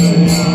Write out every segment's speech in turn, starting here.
Yeah.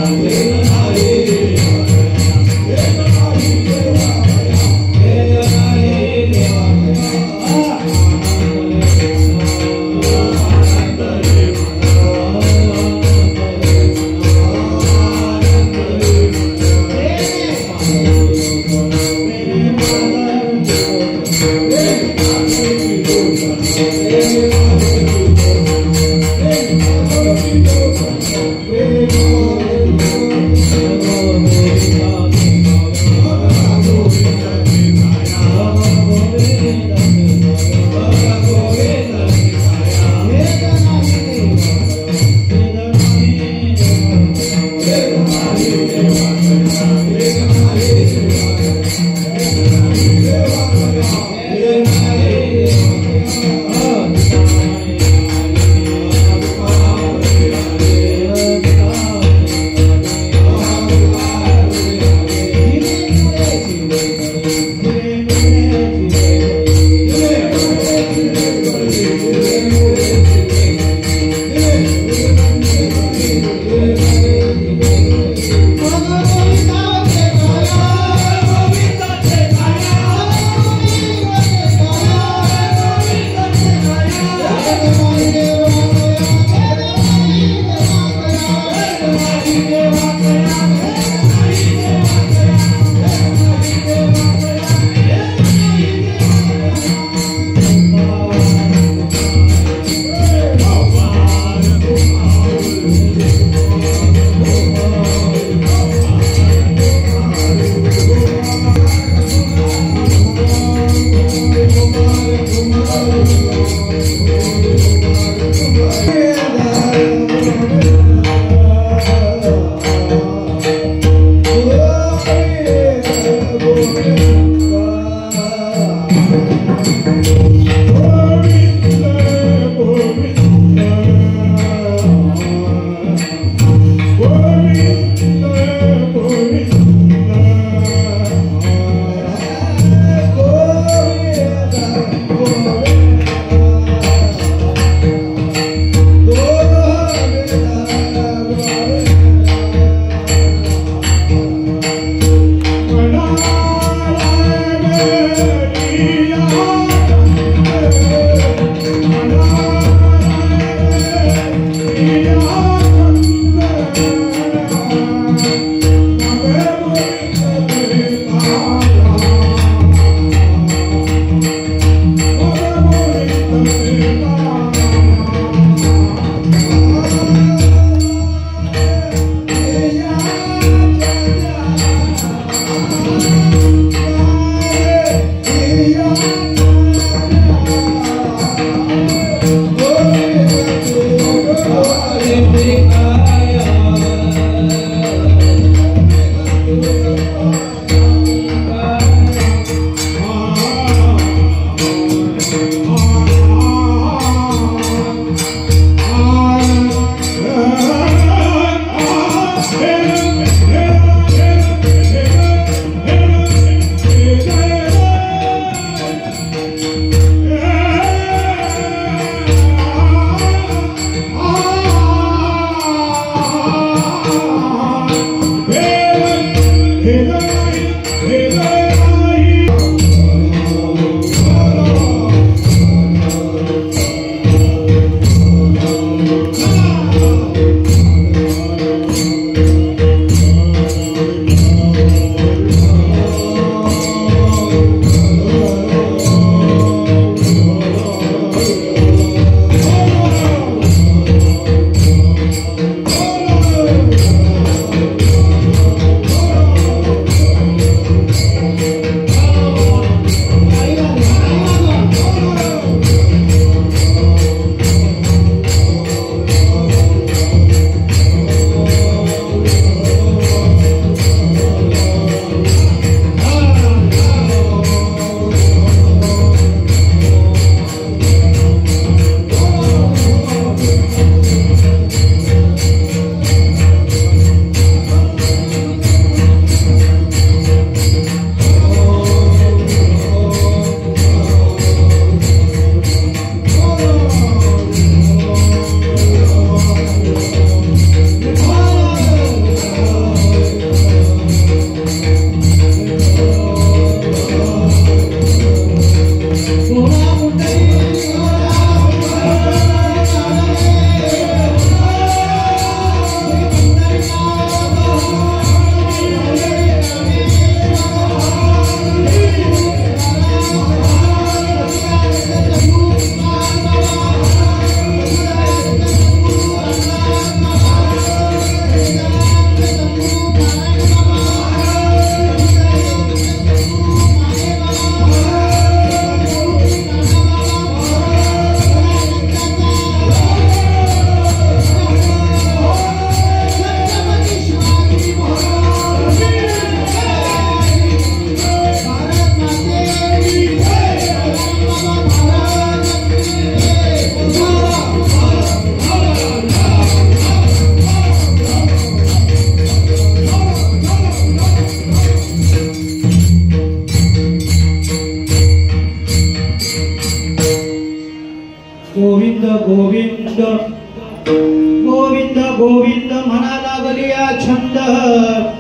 आनंद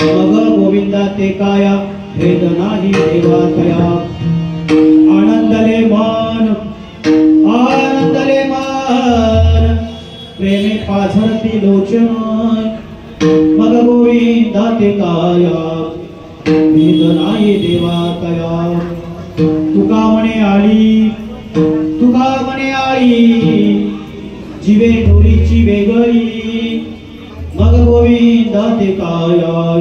मग गोविंदा ते काया भेद नाही देवा तया आनंदले मान प्रेमे पाझरती लोचन मग गोविंदा ते काया भेद नाही देवा तया तुका म्हणे आली जीवे डोरीची वेगळी मग गोविंदा ते काया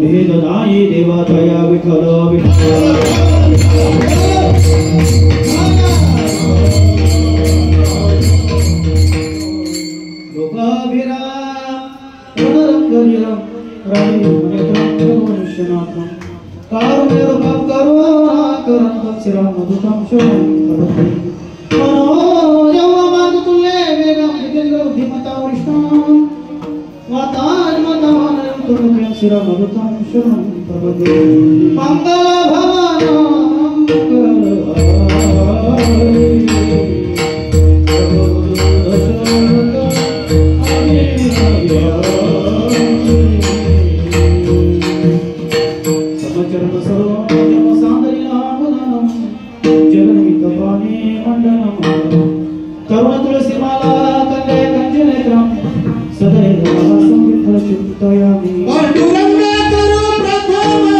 भेद नाही देवा तया विठ्ठल लोकाभिरा रणरंगनिरं राणीमनेत्रं कारुण्यरूपं करुणाकरं शिरमधुकं शोभं मनोजवमातुल्ये वेगं जितेन्द्रबुद्धिमतां वरिष्ठां वातात्मतामानयं शिरमधुकं शोभं प्रपद्ये मङ्गलभवनं तरुण तुलसी माला कंदे कंजनेत्रम सदैव संवित चित्तयामि पांडुरंग करो प्रथम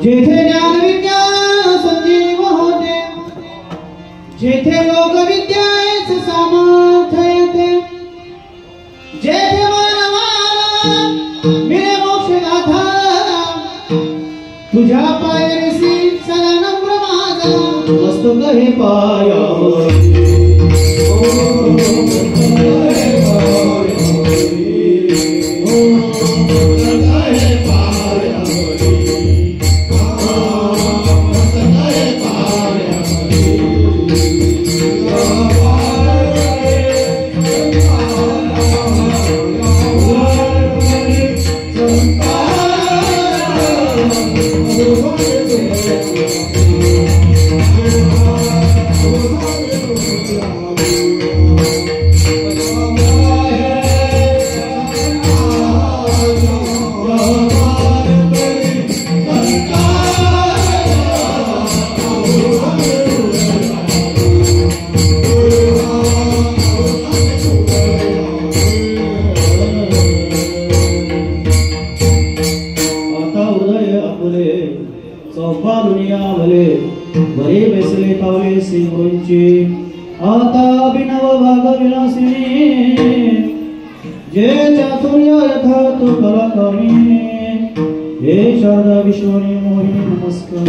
जेथे ज्ञान विज्ञान संजीव होते जेथे लोक विद्याच सामर्थ्य हे पायावरी बरे बेसले पावले सिंहोंची आता अभिनव भागविलासिनी जे चातुर्य यथार्थ कला कमी हे शारदा विश्वनी मोहिनी नमस्कार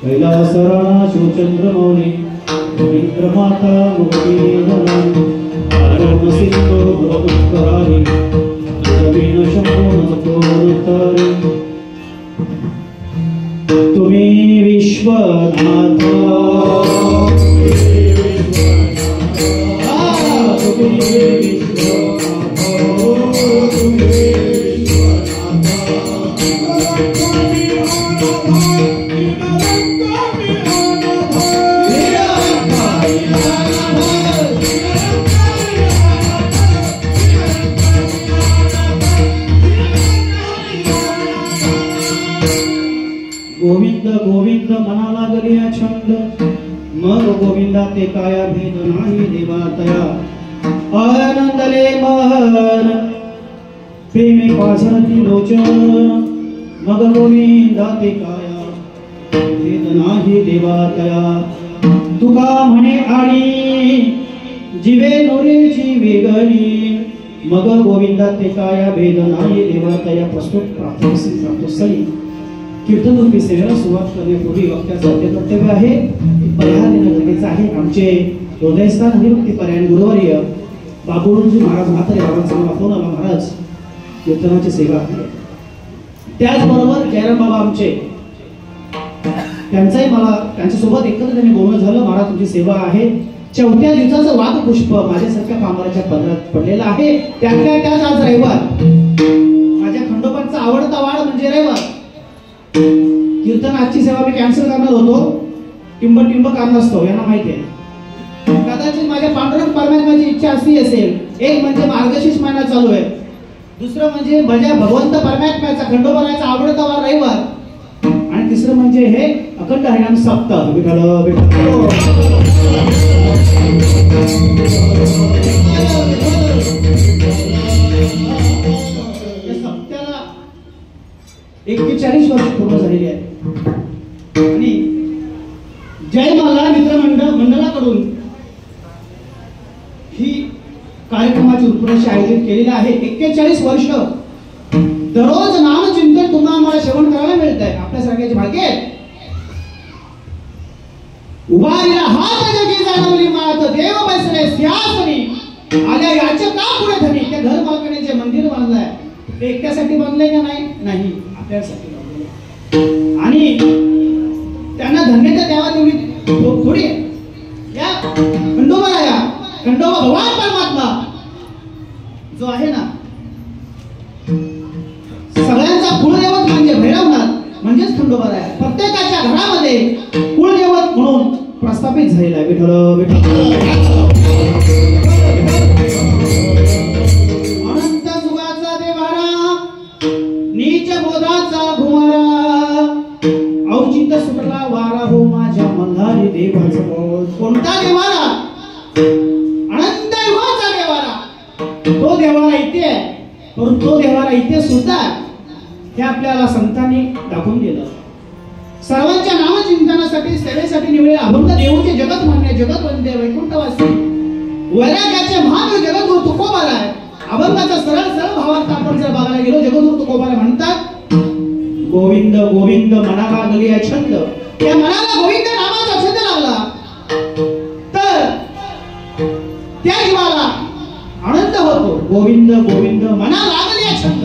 कैलास राणा शिवचंद्र मौली इंद्रमाता मुक्ती सिंधू गुरुकरारी जमीन शंभू तारी तुम्ही विश्वनाथ गोविंद गोविंद मनाला लागलिया छंद मग गोविंदा ते काया भेद नाही देवातया आनंदले मन प्रेमी पाझरती लोचन मग गोविंदा ते काया भेद नाही देवातया तुका म्हणे आडी जीवे नोरेची वेगळी मग गोविंदा ते काया भेद नाही देवातया प्रस्तुत प्राप्तस्थळी कीर्तन रूपी सेवेला सुरुवात करण्यापूर्वी वक्त्याचं कर्तव्य आहे पर्याय देणं गरजेचं आहे. आमचे हृदयस्थान हरिभक्ती पर्यायन गुरुवर्य बाबुळजी महाराज म्हातारे बाबांचा मला फोन आला, महाराज कीर्तनाची सेवा आहे. त्याचबरोबर जयराम बाबा आमचे त्यांचाही मला त्यांच्यासोबत एकत्र त्यांनी बोलणं झालं, महाराज तुमची सेवा आहे. चौथ्या दिवसाचं वाघपुष्प माझ्यासारख्या पामराच्या पदरात पडलेलं आहे. त्यातल्या त्याच आज रविवार माझ्या खंडोबांचा आवडता वाड म्हणजे रविवार. कीर्तन आजची सेवा मी कॅन्सल करणार होतो, टिंब कारणास्तव यांना माहिती आहे. कदाचित माझ्या पांडुरंग परमात्म्याची इच्छा असली असेल, एक म्हणजे मार्गशीर्ष महिना चालू आहे, दुसरं म्हणजे माझ्या भगवंत परमात्म्याचा खंडोबाचा आवडता वार रविवार, आणि तिसरं म्हणजे हे अखंड हरिनाम सप्ताह. सप्त्याला 41 वर्ष पूर्ण झालेली आहे. आणि जय मल्हार मित्र मंडळाकडून ही कार्यक्रमाची उत्प्रेष आयोजित केलेला आहे. 41 वर्ष दररोज नामचिंतन तुम्हाला मला श्रवण करायला मिळत आहे. आपल्यासारख्याचे भाग्य उभारीला हात जगी जाणवली मात देव बसले सिंहासनी आल्या याचे का पुढे धनी. त्या घर मालकाने जे मंदिर बांधलंय ते एकट्यासाठी बांधलंय का नाही, आपल्यासाठी बांधलंय. आणि त्यांना धन्यता द्यावा तेवढी थोडी या खंडोबा भगवान परमात्मा जो आहे ना, सगळ्यांचा कुलदैवत म्हणजे भैरवनाथ म्हणजेच खंडोबा आहे. प्रत्येकाच्या घरामध्ये कुलदैवत म्हणून प्रस्थापित झालेला आहे. अनंत जुगाचा देवारा नीच बोधाचा घुमारा औचित्य सुटला वारा हो माझ्या मल्हारी देवाचा. कोणता देवारा? अनंत युगाचा देवारा. तो देवारा इथे आहे, परंतु तो देवारा इथे सुद्धा हे आपल्याला संतांनी दाखवून दिलं. सर्वांच्या नामचिंतनासाठी सेवेसाठी निवडले अभंग देऊचे जगत मान्य जगत वंदे वैकुंठवासी वैराग्याचे महादेव जगद्गुरु तुकोबाला आहे. अभंगाचा सरळ भावार्थ आपण जर बघायला गेलो, जगद्गुरु तुकोबाला म्हणतात गोविंद गोविंद मनाला लागली छंद. त्या मनाला गोविंद नामाचा गोविंद गोविंद म्हणा लागले छंद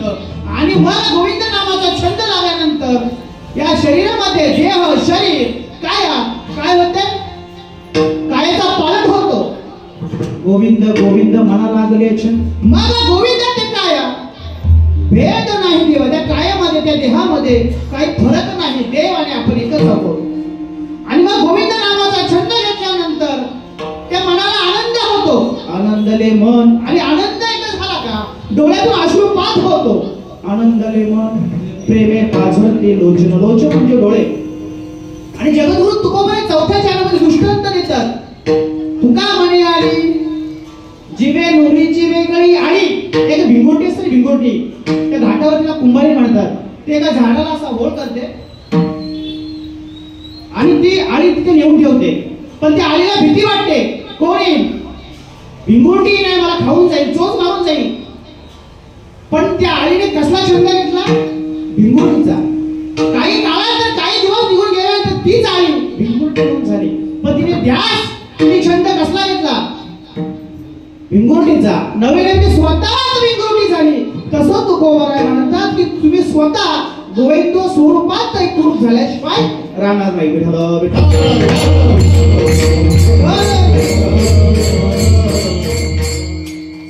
आणि मला गोविंद नामाचा छंद लागल्यानंतर या शरीरामध्ये देह शरीर काय होते कायाचा पालट होतो. गोविंद गोविंद म्हणा लागले छंद मला गोविंद ते काया भेद नाही देव त्या कायामध्ये त्या देहामध्ये काही फरक नाही. देव आणि आपण एकच आहोत. आणि मग गोविंद नामाचा छंद घेतल्यानंतर त्या मनाला आनंद होतो. आनंदले मन आणि आनंद एकच झाला का डोळ्यातून अश्रुपात होतो. आनंदले मन प्रेमे पाझरते लोचन लोचन म्हणजे डोळे. आणि जगद्गुरु तुकोबाई चौथ्या चरणामध्ये दृष्टांत देतात. तुका म्हणे आली जिवे नोरीची वेगळी आळी. एक भिंगोटी असते भिंगोटी त्या घाटावर तिला कुंभारी म्हणतात. ते एका झाडाला असा होळ करते आणि ती आळी तिथे नेऊन ठेवते. पण त्या आळीला भीती वाटते कोण येईल भिंगोटी नाही मला खाऊन जाईल चोच मारून जाईल. पण त्या आळीने कसला छंद घेतला भिंगोटीचा. काही काळात काही दिवस निघून गेल्यानंतर तीच आळी भिंगोटी होऊन झाली. पण तिने ध्यास तिने छंद कसला घेतला भिंगोटीचा. नवे नवे स्वतःच भिंगोटी झाली. तसं तुकोबाराय म्हणतात की तुम्ही स्वतः गोविंद स्वरूपात एकरूप झाल्याशिवाय राहणार नाही.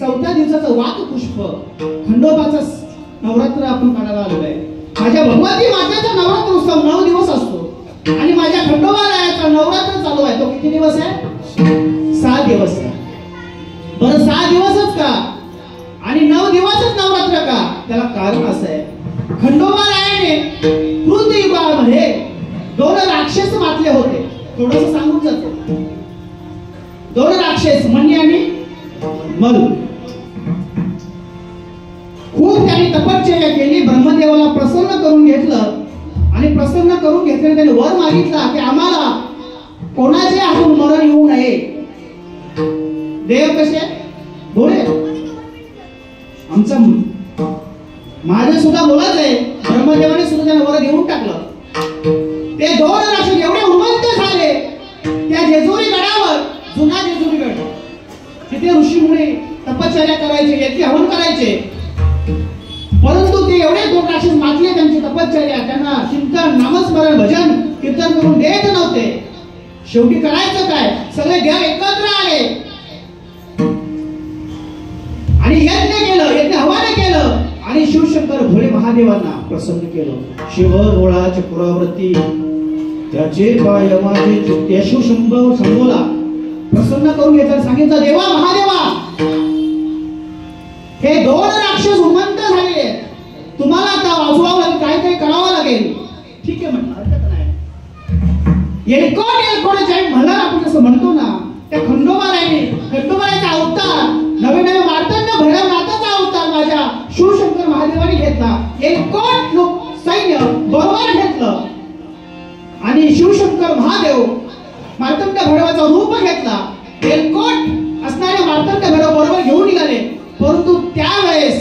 चौथ्या दिवसाचं वाक पुष्प खंडोबाचा नवरात्र आपण काढायला आलेलो आहे. माझ्या भगवती मातेचा नवरात्र उत्सव 9 दिवस असतो आणि माझ्या खंडोबारायाचा नवरात्र चालू आहे. तो किती दिवस आहे 6 दिवस आहे. बरं 6 दिवसच का आणि 9 दिवसच नवरात्र का त्याला कारण असं आहे. खंडोबारायाने कृतयुगामध्ये 2 राक्षस मारले होते. थोडंसं सांगून जातो. 2 राक्षस मणी आणि मल. खूप त्यांनी तपश्चर्या केली. ब्रह्मदेवाला प्रसन्न करून घेतलं आणि प्रसन्न करून घेतल्याने त्यांनी वर मागितला की आम्हाला कोणाचे हातून मरण येऊ नये. देव कसे बोले आमचा माझे सुद्धा बोलत आहे. ब्रह्मदेवाने सुद्धा त्यांना वर घेऊन टाकलं. ते 2 राक्षस एवढे उन्मत्त झाले त्या जेजुरी गडावर जुना जेजुरी गड तिथे ऋषीमुनी तपश्चर्या करायचे यज्ञ हवन करायचे. परंतु ते एवढे 2 राक्षस मागले त्यांची तपश्चर्या त्यांना चिंतन नामस्मरण भजन कीर्तन करून देत नव्हते. शेवटी करायचं काय सगळे देव एकत्र आले आणि यज्ञ केलं यज्ञ हवन केलं आणि शिवशंकर भोळे महादेवांना प्रसन्न केलं. शिव डोळा चक्रावृत्ती त्याचे पाय माझे चुकते शिवशंभर संबोला प्रसन्न करून घेतलं. सांगितलं देवा महादेवा हे 2 राक्षस उन्मत्त झाले तुम्हाला आता वाचवावं लागेल काय करावं लागेल. ठीक आहे म्हणणार हरकत नाही. एलकोट जैन म्हणणार आपण कसं म्हणतो ना त्या खंडोबारायाचा अवतार नवे नवे मार्तंड भैरवनाथाचा अवतार माझ्या शिवशंकर महादेवाने घेतला. एलकोट लोक सैन्य बरोबर घेतलं आणि शिवशंकर महादेव मार्तंड भैरवाचा रूप घेतला. एलकोट असणारे मार्तंड भैरव बरोबर घेऊन निघाले. परंतु त्यावेळेस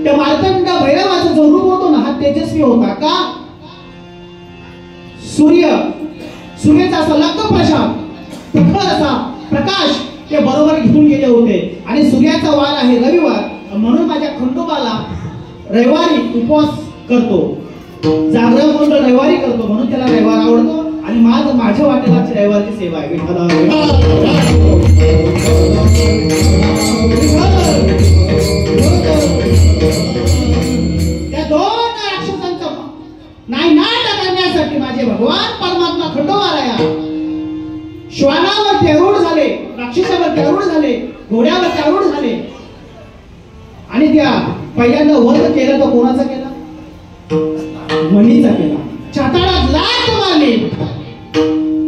त्या मार्तंड भैरवाचा जो रूप होतो ना हा तेजस्वी होता. का सूर्याचा असा लग्न प्रकाश असा प्रकाश ते बरोबर घेऊन गेले होते. आणि सूर्याचा वार आहे रविवार म्हणून माझ्या खंडोबाला रविवारी उपवास करतो. जागरण म्हणून रविवारी करतो म्हणून त्याला रविवार आवडतो. आणि माझ्या वाटेलाची रविवारची सेवा आहे. त्या 2 राक्षसांचा नायनाट करण्यासाठी माझे भगवान परमात्मा खंडोबाराया श्वानावर त्यारूढ झाले राक्षसावर त्यारूढ झाले घोड्यावर त्यारूढ झाले. आणि त्या पहिल्यांदा वध केला तो कोणाचा केला मणीचा केला. छाताडात लाथ मारली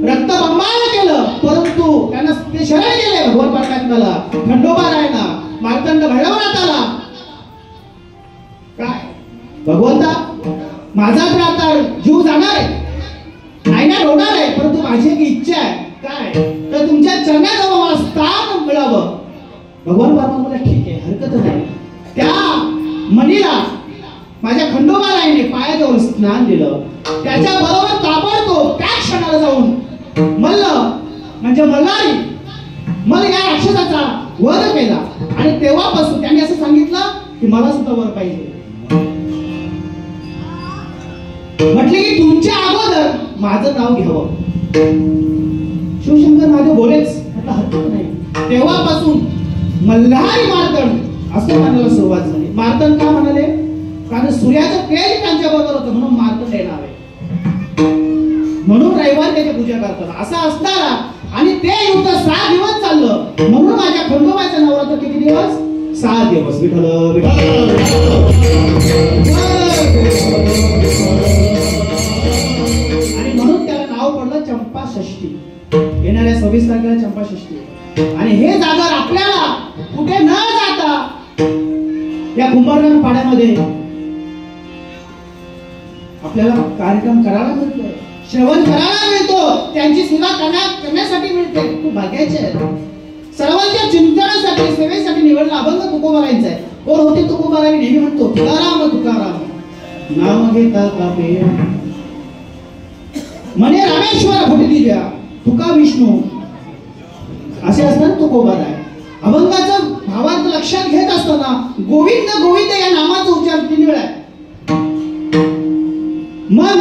रक्तबंबाळ केलं. परंतु त्यांना ते शरण गेले भगवान परमात्म्याला खंडोबारायाला मार्तंड भैरवनाथाला. काय भगवंता माझा तर आता जीव जाणार आहे नायनाट होणार आहे. परंतु माझी एक इच्छा आहे काय तर तुमच्या चरणाजवळ मला स्थान मिळावं. भगवान परमात्म्याला ठीक आहे हरकत नाही. त्या मणीला माझ्या खंडोबारायाने पायाजवळ स्नान दिलं. त्याच्या बरोबर ताबडतोब त्या क्षणाला जाऊन मल्ल म्हणजे मल्हारी मल या राक्षसाचा वध केला आणि तेव्हापासून त्यांनी असं सांगितलं की मला सुद्धा वर पाहिजे. म्हटले की तुमच्या अगोदर माझं नाव घ्यावं. शिवशंकर महादेव बोलेच, म्हटलं हरकत नाही. तेव्हापासून मल्हारी मार्तंड असं म्हणायला सुरुवात झाली. मार्तंड का म्हणाले? कारण सूर्याचं तेज त्यांच्या बरोबर होतं म्हणून मार्तंड हे नाव आहे. म्हणून रविवार त्याची पूजा करतात. असं असताना आणि ते युद्ध 6 दिवस चाललं. म्हणून माझ्या खंडोबाचं नवरात्र किती दिवस? 6 दिवस. विठ्ठल आणि म्हणून त्याला नाव पडलं चंपा षष्ठी. येणाऱ्या 26 तारखेला चंपा षष्ठी. आणि हे जागर आपल्याला कुठे न जाता या कुंभारगाव पाड्यामध्ये आपल्याला कार्यक्रम करायला मिळतो, श्रवण करायला मिळतो, त्यांची सेवा करण्यासाठी मिळते. खूप भाग्याचे आहे. सर्वांच्या चिंतनासाठी सेवेसाठी निवडला अभंग तुकोबारायांचा आहे. कोण होते तुकोबाराय? नेहमी म्हणतो तुकाराम तुकाराम नाम घेता कापे म्हणे रामेश्वर भटली द्या तुका विष्णू असे असतात तुकोबाराय. अभंगाचं भावार्थ लक्षात घेत असताना गोविंद गोविंद या नामाचा उच्चार 3 वेळा आहे. मन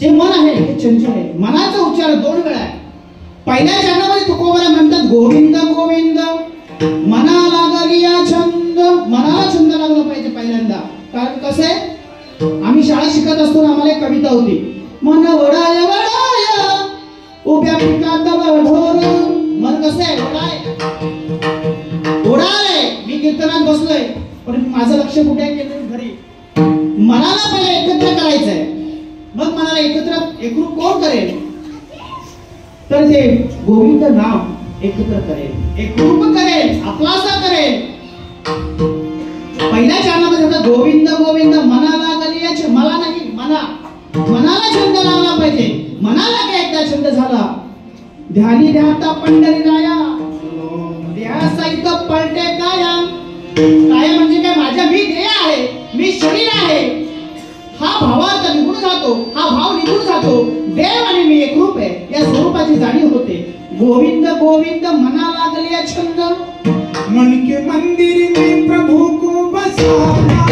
जे मन आहे हे चंचल आहे. मनाचा उच्चार 2 वेळा आहे. पहिल्या चरणामध्ये तुकोबाराय म्हणतात गोविंद गोविंद मना लागलिया छंद. मनाला छंद लागला पाहिजे पहिल्यांदा. कारण कसं आहे, आम्ही शाळा शिकत असताना आम्हाला एक कविता होती. मन वडाय वडाय उभ्या पिकात ढोर. मन कसं आहे? ओढाय. मी कीर्तनात बसलोय पण माझं लक्ष कुठे आहे? घरी. मनाला पहिले एकत्र करायचंय. मग मनाला एकरूप कोण करेल? तर ते गोविंद नाम एकत्र करेल, एकरूप करेल, आपलासा करेल. पहिल्या चरणामध्ये होता गोविंद गोविंद मना लागली. मला नाही, मनाला छंद लागला पाहिजे. मनाला काय एकदा छंद झाला ध्यानी ध्याता पंढरी राया देहा सहित पलटे काया. काय म्हणजे काय? माझ्या मी देह आहे, मी शरीर आहे. हा भावार्थ निघून जातो, हा भाव निघून जातो. देव आणि मी एकरूप आहे या स्वरूपाची जाणीव होते. गोविंद गोविंद मना लागले छंद. मन के मंदिर में प्रभु को बसाना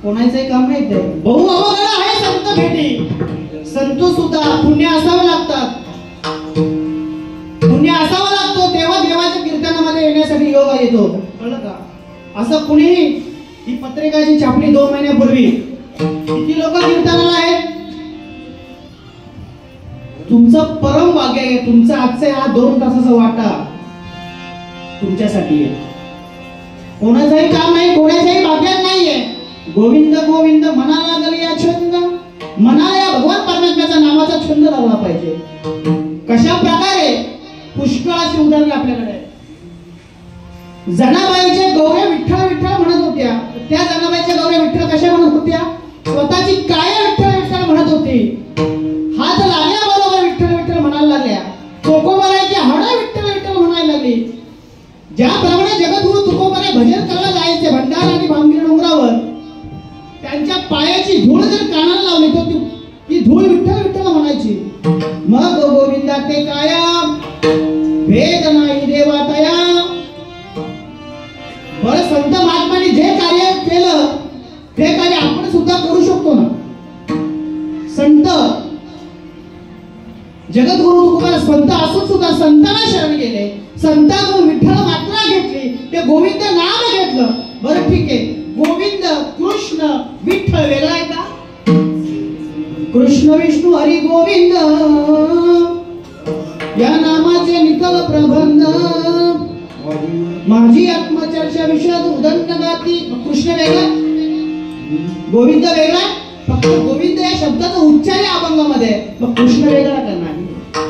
कोणाचंही काम नाही ते. बहु अवघड आहे संत भेटी. संत सुद्धा पुण्य असावे लागतात. पुण्य असावा लागतो तेव्हा देवाच्या कीर्तनामध्ये येण्यासाठी योग येतो. कळलं का? असं कुणीही ही पत्रिकाची छापली 2 महिन्यापूर्वी किती लोक कीर्तनाला आहेत? तुमचं परम भाग्य आहे. तुमचा आजचा हा 2 तासाचा वाटा तुमच्यासाठी आहे. कोणाचंही काम नाही, कोणाच्याही भाग्यात नाहीये. गोविंद गोविंद मनाला लागली छंद. मनाला पाहिजे. कशा प्रकारे पुष्कळाची उदाहरणे आपल्याकडे आहेत. जनाबाईच्या गौऱ्या विठ्ठल विठ्ठल म्हणत होत्या. त्या जनाबाईच्या गौऱ्या विठ्ठल कशा म्हणत होत्या? स्वतःची काया विठ्ठल विठ्ठल म्हणत होती. हात लागल्याबरोबर विठ्ठल विठ्ठल म्हणायला लागल्या. तुकोबाराची हाडं विठ्ठल विठ्ठल म्हणायला लागली. ज्याप्रमाणे जगद्गुरु तुकोबारे भजन करायला जायचे भंडारा आणि भांगरी डोंगरावर, त्यांच्या पायाची धूळ जर कानाला लावली तर ती धूळ विठ्ठल विठ्ठल म्हणायची. मग गोविंदा ते काया भेद नाही देवा तया. बरं, संत महात्मांनी जे कार्य केलं ते कार्य आपण सुद्धा करू शकतो ना. संत जगद्गुरु तुकोबार संत असून सुद्धा संतांना शरण गेले. संतांकडून विठ्ठल मात्रा घेतली, ते गोविंद नाम घेतलं. बरं ठीक आहे, गोविंद कृष्ण विठ्ठल वेगळा आहे का? कृष्ण विष्णू हरी गोविंद या नामाचे निकल प्रबंध. माझी आत्मचर्चा विषयात उदंत गाती. कृष्ण वेगळा, गोविंद वेगळा. फक्त गोविंद या शब्दाचा उच्चार या अभंगामध्ये, मग कृष्ण वेगळा का नाही?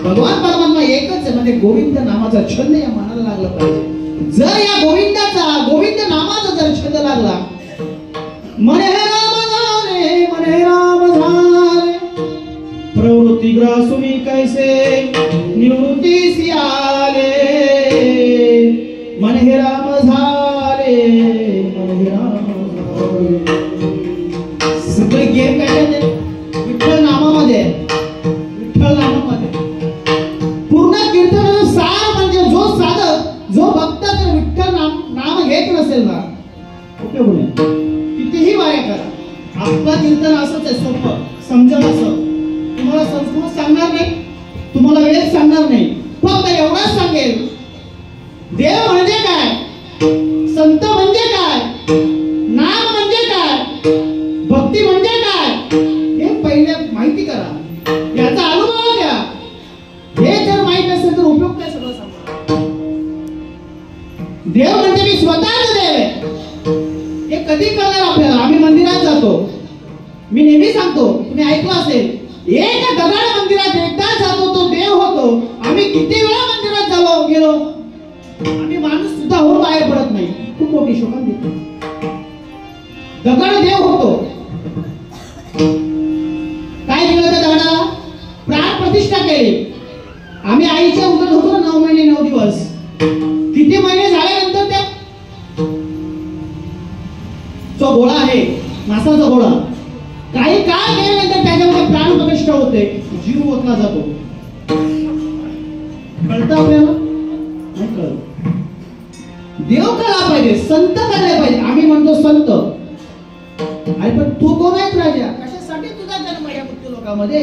भगवान परमात्मा एकच आहे. म्हणजे गोविंद नामाचा छंद या मनाला लागला पाहिजे. जर या गोविंद नामाचा जर छंद लागला, मने राम झाले, मने राम झाले, प्रवृत्ती ग्रासुनी कैसे निवृत्तीसी आले. मने राम झाले, मने राम झाले. सगळे गेम काय विठ्ठल नामामध्ये, विठ्ठल नामामध्ये. पूर्ण कीर्तनाचा सार म्हणजे जो साधक, जो भक्त जर विठ्ठल नाम घेत नसेल ना, उपयोग नाही. कितीही वाया करा, आपलं कीर्तन असंच आहे, सोपं समजलं असं. तुम्हाला संस्कृत सांगणार नाही, तुम्हाला वेद सांगणार नाही, फक्त एवढंच सांगेल देव म्हणजे काय, संत म्हणजे काय, नाम म्हणजे काय, भक्ती म्हणजे काय, हे पहिले माहिती करा, याचा अनुभव घ्या. हे जर माहित असेल तर उपयोग काय सगळं सांगा. देव म्हणजे मी स्वतःच देव आहे हे कधी कळणार आपल्याला? आम्ही मंदिरात जातो, मी नेहमी सांगतो, तुम्ही ऐकलं असेल, एक दगड मंदिरात एकदा जातो तो देव होतो. आम्ही किती वेळा मंदिरात गेलो, आम्ही माणूस सुद्धा होऊन बाहेर पडत नाही. खूप मोठी शोभा देतो, दगड देव होतो. काय केलं त्या दगडाला? प्राण प्रतिष्ठा केली. आम्ही आईच्या उदरात होतो 9 महिने 9 दिवस. किती महिने झाल्यानंतर त्या जो गोळा आहे, मासाचा गोळा, काही काळ गेल्यानंतर त्याच्यामध्ये प्राण प्रतिष्ठा होते, जीव ओतला जातो. कळतं आपल्याला? नाही कळत. देव कळला पाहिजे, संत कळले पाहिजे. आम्ही म्हणतो संत, अरे पण तू कोण आहेस राजा? कशासाठी तुझा जन्म या मृत्यू लोकामध्ये?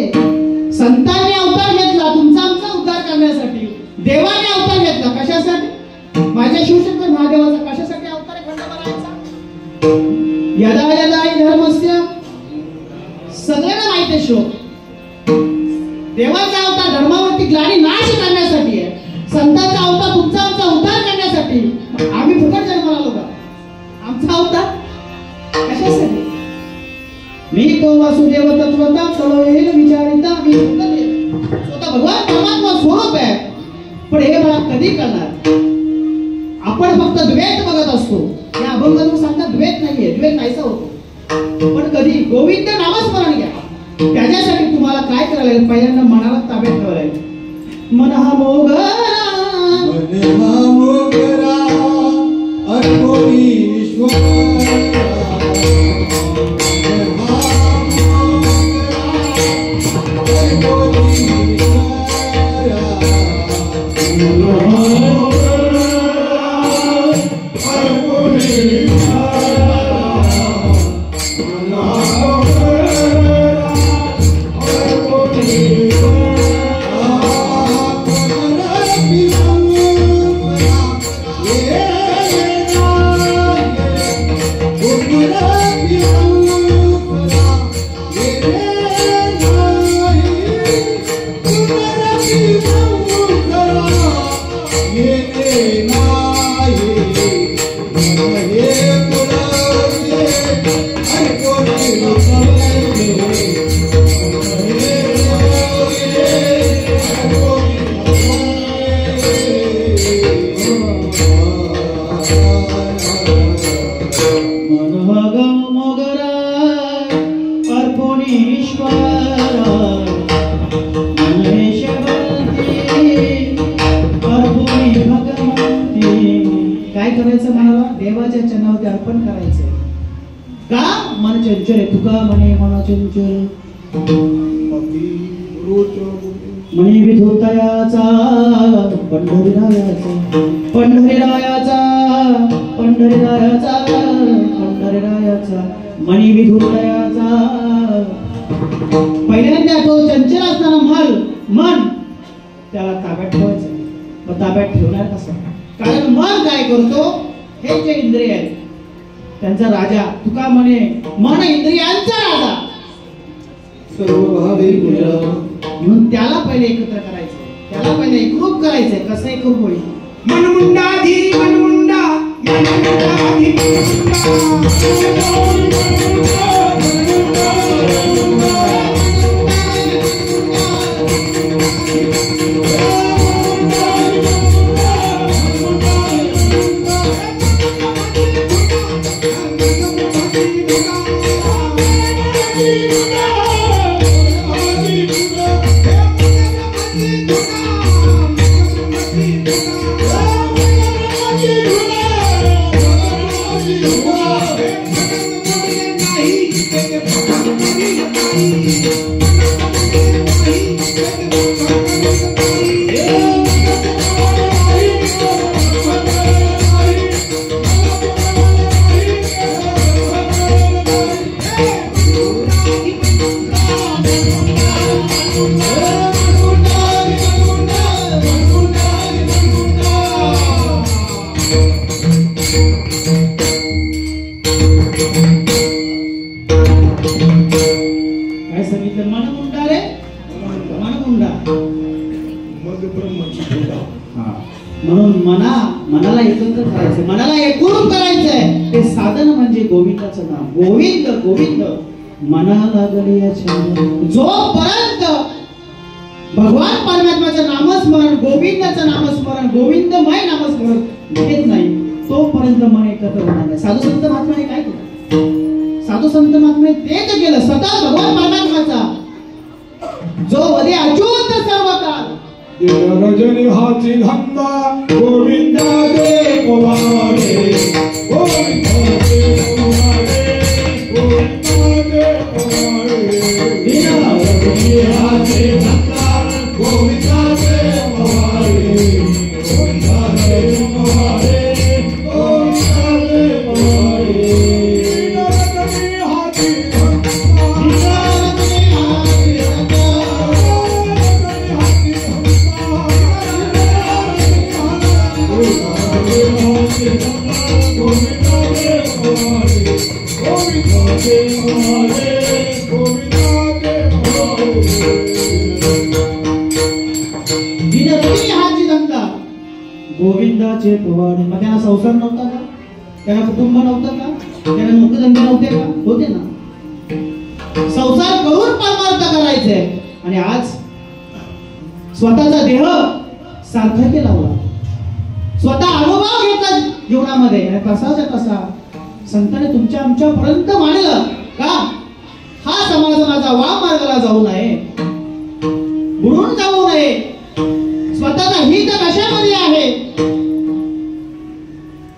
संतांनी अवतार घेतला तुमचा आमचा उद्धार करण्यासाठी. देवाने अवतार घेतला कशासाठी? माझ्या शिवशंकर महादेवाचा कशासाठी अवतार खंडोबारायांचा? यदा यदा हि धर्मस्य, सगळ्यांना माहिती आहे श्लोक. देवाचा अवतार धर्मावरती ग्लानी नाश करण्यासाठी आहे. संतांचा अवतार तुमचा आमचा उद्धार करण्यासाठी. आम्ही फुकट जन्माला आलो का? आमचा अवतार कशासाठी? मी तो वासुदेव तत्वता कळवेल विचारिता. मी स्वतः भगवान परमात्मा स्वरूप आहे. पण हे मला कधी कळणार? आपण फक्त द्वैत बघत असतो. या अभंगातून सांगतात द्वैत नाहीये, द्वैत नाहीसा होतो. पण कधी गोविंद नामस्मरण घ्या. त्याच्यासाठी तुम्हाला काय करायला लागेल? पहिल्यांदा मनाला ताब्यात ठेवायला लागेल. मन हा मोगरा, मन हा मोगरा अर्पणी ईश्वर. देवाच्या चरणावरती अर्पण करायचंय. का मन चंचल आहे, तुका म्हणे मन चंचल मणी विधुतयाचा पंढरीरायाचा पंढरीरायाचा पंढरीरायाचा पंढरीरायाचा मणी विधुतयाचा. पहिल्यांदा तो चंचल असताना मन त्याला ताब्यात ठेवायचं. मग ताब्यात ठेवणार कसं? कारण मन काय करतो, हे जे इंद्रिय आहेत त्यांचा राजा, तुका म्हणे मन इंद्रियांचा राजा. म्हणून त्याला पहिले एकत्र करायचं, त्याला पहिले एकरूप करायचंय. कसं एकरूप होईल? मनमुंडाधी मनमुंडा मनमुंडाधी म्हणून मनाला एकत्र करायचं, मनाला एकरूप करायचंय. ते साधन म्हणजे गोविंदाचं नाम. गोविंद गोविंद मना लागले जोपर्यंत भगवान परमात्म्याचं नामस्मरण, गोविंदाचं नामस्मरण, गोविंदमय नामस्मरण घेत नाही, तोपर्यंत मन एकत्र होणार नाही. साधू संत महात्म्याने काय केलं? साधू संत महात्म्याने तेच केलं. स्वतः भगवान परमात्म्याचा जो वदे अच्युत सर्व काळ रजनी हाची धंदा गोविंदा दे पोवाडे गोविंदा दे पोवाडे गोविंदा दे पोवाडे रजनी हाची धंदा गोविंदा दे पोवाडे गोविंदा दे पोवाडे गोविंदा दे पोवाडे रजनी हाची गोविंदाचे पोवाडे. मग त्यांना संसार नव्हता का? त्यांना कुटुंब नव्हतं का? त्यांना नोकरधंदे नव्हते का? होते ना. संसार करून परमार्थ करायचे. आणि आज स्वतःचा देह सार्थकी लावला, स्वतः अनुभव घेतला जीवनामध्ये. आणि तसाच्या तसा संतांनी तुमच्या आमच्यापर्यंत मांडलं का हा समाज माझा वाम मार्गाला जाऊ नये, बुडून जाऊ नये. स्वतःचा हित कशामध्ये आहे?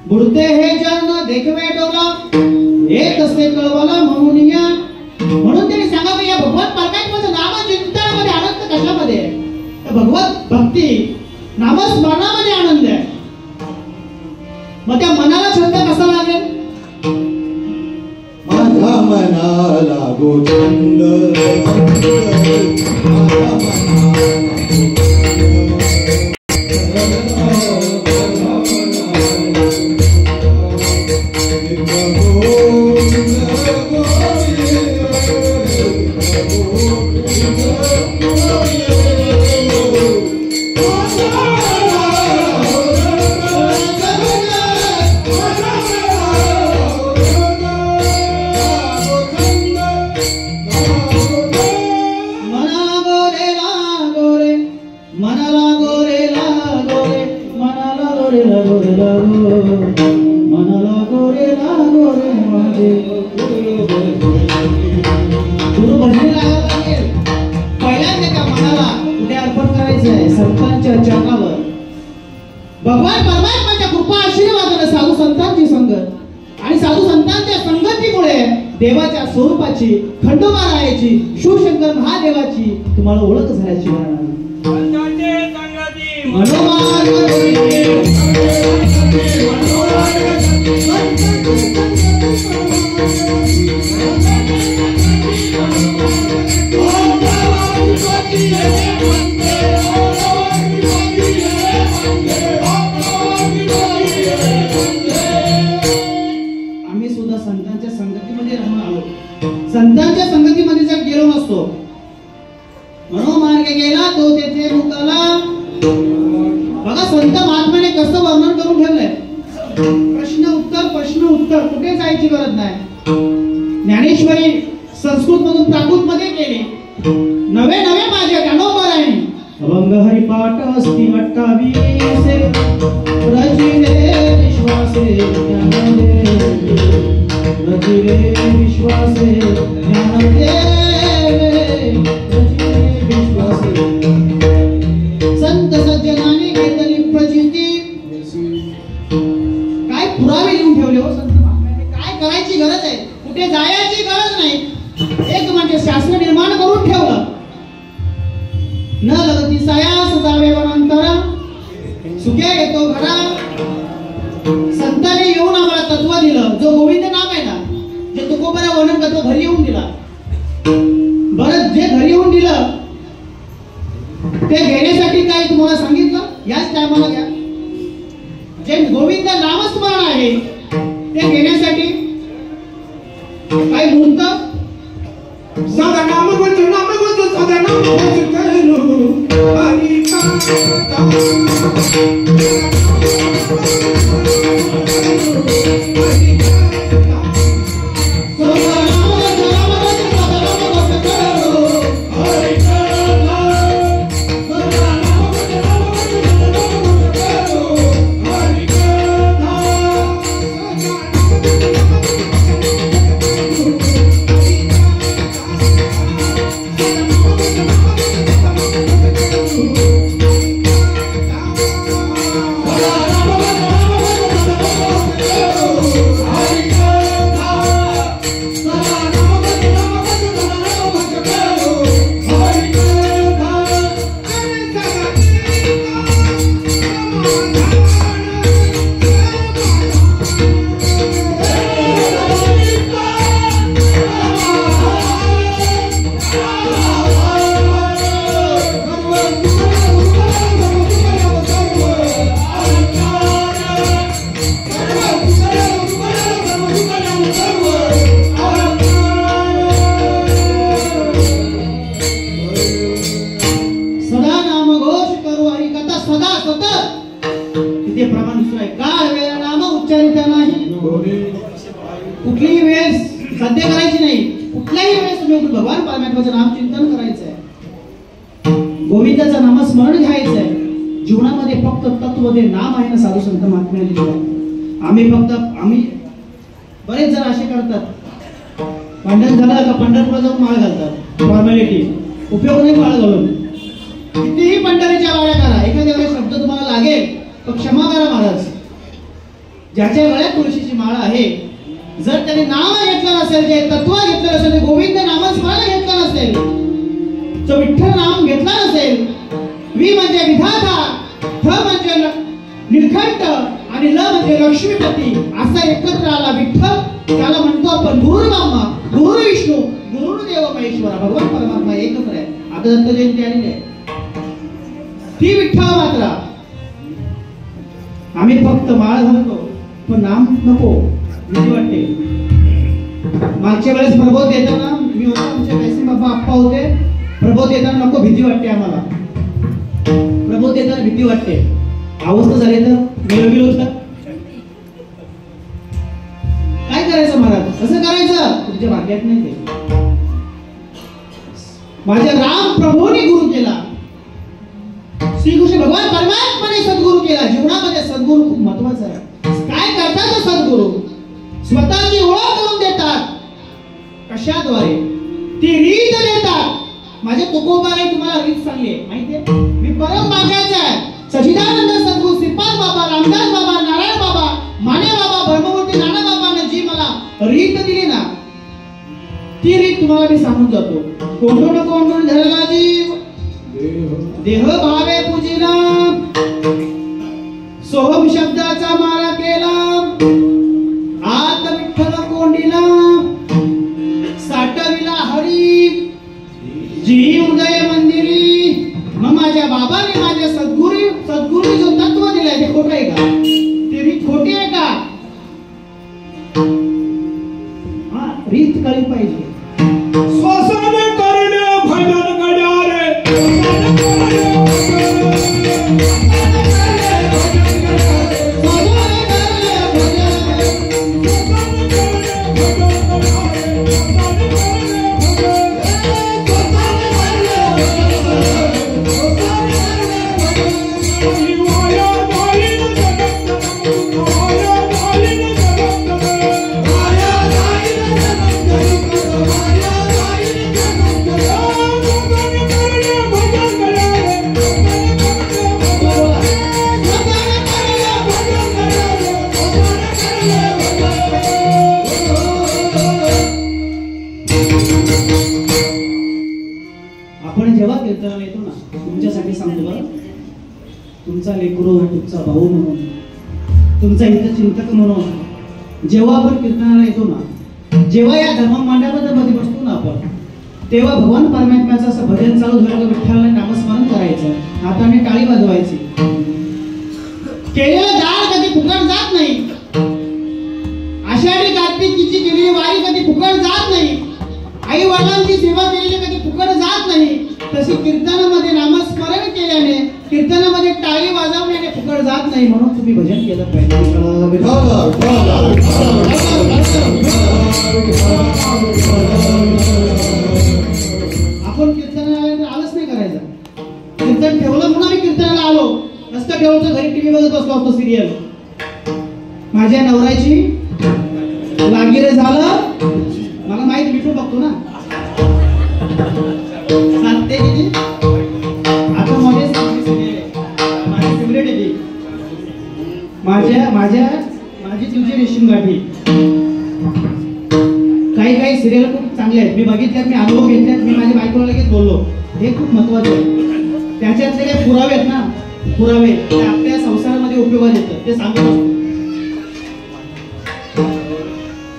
बुडते हे जन देखवे डोला एक असते कळवाला म्हणून या. म्हणून त्यांनी सांगावं या भगवत परमात्म्याचं नाम चिंतनामध्ये आनंद कशामध्ये आहे? भगवत भक्ती नामस्मरणामध्ये आनंद आहे. मग त्या मनाला छंद कसा लागेल? माझा मनाला गोचंद भगवान परमात्म्याच्या कृपा आशीर्वादाने साधू संतांची संगत देवाच्या स्वरूपाची, खंडोबारायाची, शिवशंकर महादेवाची तुम्हाला ओळख झाल्याची आम्ही सुद्धा संतांच्या संगतीमध्ये राहून आलो. संतांच्या संगतीमध्ये जर गेलो नसतो, मनोमार्ग गेला तो तेथे मुकाला. बघा संत महात्म्याने कसं वर्णन करून ठेवलंय. प्रश्न उत्तर कुठे जायची गरज नाही. ज्ञानेश्वरी संस्कृत मधून प्राकृत मध्ये गेली. नवे नवे माझे ज्ञानोबरायणी अभंग हरिपाठ अस्ति 28 रचिले विश्वासे ज्ञानदे रचिले विश्वासे ज्ञानदे रचिले विश्वासे. संत सज्जनाने घेतली प्रचिती. काय पुरावे लिहून ठेवले हो संत महात्म्याने. काय करायची गरज आहे, कुठे जायची गरज नाही. एक म्हणजे शास्त्र निर्माण करून ठेवलं. न लगती सायास जावे वनांतर सुखे येतो घरा. संतांनी येऊन आम्हाला तत्व दिलं. जो गोविंद नाम आहे ना, जे तुकोबरा वर्णन करतो, घरी येऊन दिला. बरं, जे घरी येऊन दिलं ते घेण्यासाठी काय तुम्हाला सांगितलं, याच टायमाला घ्या. जे गोविंद नामस्मरण आहे ते घेण्यासाठी काय म्हणतं, सदा नाम गोच सदा नाम गोच कहलो हरि का कुठलीही वेळेस सध्य करायची नाही. कुठल्याही वेळेस तुम्ही भगवान परमात्म्याचं नाम चिंतन करायचं आहे. गोविंदाचं नामस्मरण घ्यायचं आहे. जीवनामध्ये फक्त तत्व ते नाम आहे ना. साधू संत महात्म्याने आम्ही बरेच जण असे करतात, भांडण झालं का पंढरपूरला जाऊन माळ घालतात. फॉर्मॅलिटी, उपयोग नाही माळ घालून. कितीही पंढरीच्या माळ्या करा, एखाद्या वेळेस शब्द तुम्हाला लागेल तर क्षमा करा महाराज. ज्याच्या गळ्यात तुळशीची माळ आहे, जर त्याने नाम घेतलं नसेल, जे तत्व घेतलं नसेल, गोविंद नामस्मरण घेतलं नसेल, जो विठ्ठल नाम घेतला नसेल, वि म्हणजे विधाता, ठ म्हणजे निलखंठ आणि ल म्हणजे लक्ष्मीपती, असा एकत्र आला विठ्ठल. त्याला म्हणतो आपण गुरु ब्रह्मा, गुरु विष्णू, गुरुदेव महेश्वरा. भगवान परमात्मा एकत्र आहे. आता दत्त जयंती आलेली आहे, ती विठ्ठल मात्र. आम्ही फक्त माळ घालतो पण नाम नको, भीती वाटते. मागच्या वेळेस प्रबोध देताना मी होतो, आमचे वैसे बाबा आप्पा होते. प्रबोध देताना नको, भीती वाटते आम्हाला. प्रबोध देताना भीती वाटते. अवस्था झाली तर गेलो होतं. काय करायचं महाराज, कसं करायचं, तुमच्या भाग्यात नाही ते. माझ्या राम प्रभूने गुरु केला, श्रीकृष्ण भगवान परमात्माने सद्गुरु केला. जीवनामध्ये सद्गुरु खूप महत्वाचा आहे. काय करतात सद्गुरु, स्वतःची ओळख करून देतात. कशाद्वारे, ती रीत देतात. माझे तुकोबाने तुम्हाला रीत सांगली माहितीये. मी परम मागायचा आहे. सच्चिदानंद सद्गुरु श्रीपाद बाबा, रामदास बाबा, नारायण बाबा, माने बाबा, ब्रह्ममूर्ती नाना बाबाने जी मला रीत दिली ना, ती रीत तुम्हाला मी सांगून जातो. कोंडून कोंडून धरला जीव देह भावे पूजिला, सोहम शब्दाचा माळा केला, आत विठ्ठल कोंडीला, साठविला हरी जी उदय मंदिरी. मग माझ्या बाबाने माझ्या सद्गुरू जो तत्व दिलाय ते खोटं आहे का? ते रीत खोटी आहे का? हा, रीत कळली पाहिजे. श्वासन करणे भजन गड्यारे, आपण जेव्हा कीर्तनाला येतो ना, तुमच्यासाठी सांगतो बरं, तुमचा लेकरू, तुमचा भाऊ म्हणून, तुमचा हितचिंतक म्हणून जेव्हा आपण कीर्तनाला येतो ना, जेव्हा या धर्म मांडवामध्ये बसतो ना आपण, तेव्हा भगवान परमात्म्याचं असं भजन चालू झालं की विठ्ठलाने नामस्मरण करायचं, हाताने टाळी वाजवायची. केलेलं दान कधी फुकट जात नाही. आषाढी कार्तिकीची केलेली वारी कधी फुकट जात नाही. आई वडिलांची सेवा केलेली कधी फुकट जात नाही. तशी कीर्तनामध्ये नामस्मरण केल्याने, कीर्तनामध्ये टाळी वाजवण्याने फुकट जात नाही. म्हणून तुम्ही भजन केलं पाहिजे. आपण कीर्तनाला आलंच नाही करायचं. कीर्तन ठेवलं म्हणून आम्ही कीर्तनाला आलो, नसतं ठेवलं तर घरी टीव्ही बघत बसलो असतो सिरियल. माझ्या नवऱ्याची लागिरे झालं, मला माहित, मिठू बघतो ना, सांगते किती आता मध्ये माझी फेवरेट आहे ती, माझी तुझी रेशीम गाठी. काही सिरियल खूप चांगले आहेत, मी बघितल्यात, मी अनुभव घेतल्यात, मी माझ्या बायकोला लगेच बोललो. हे खूप महत्वाचं आहे. त्याच्यातले काही पुरावे आहेत ना, पुरावे ते आपल्या संसारामध्ये उपयोगात येतात, ते सांगतो.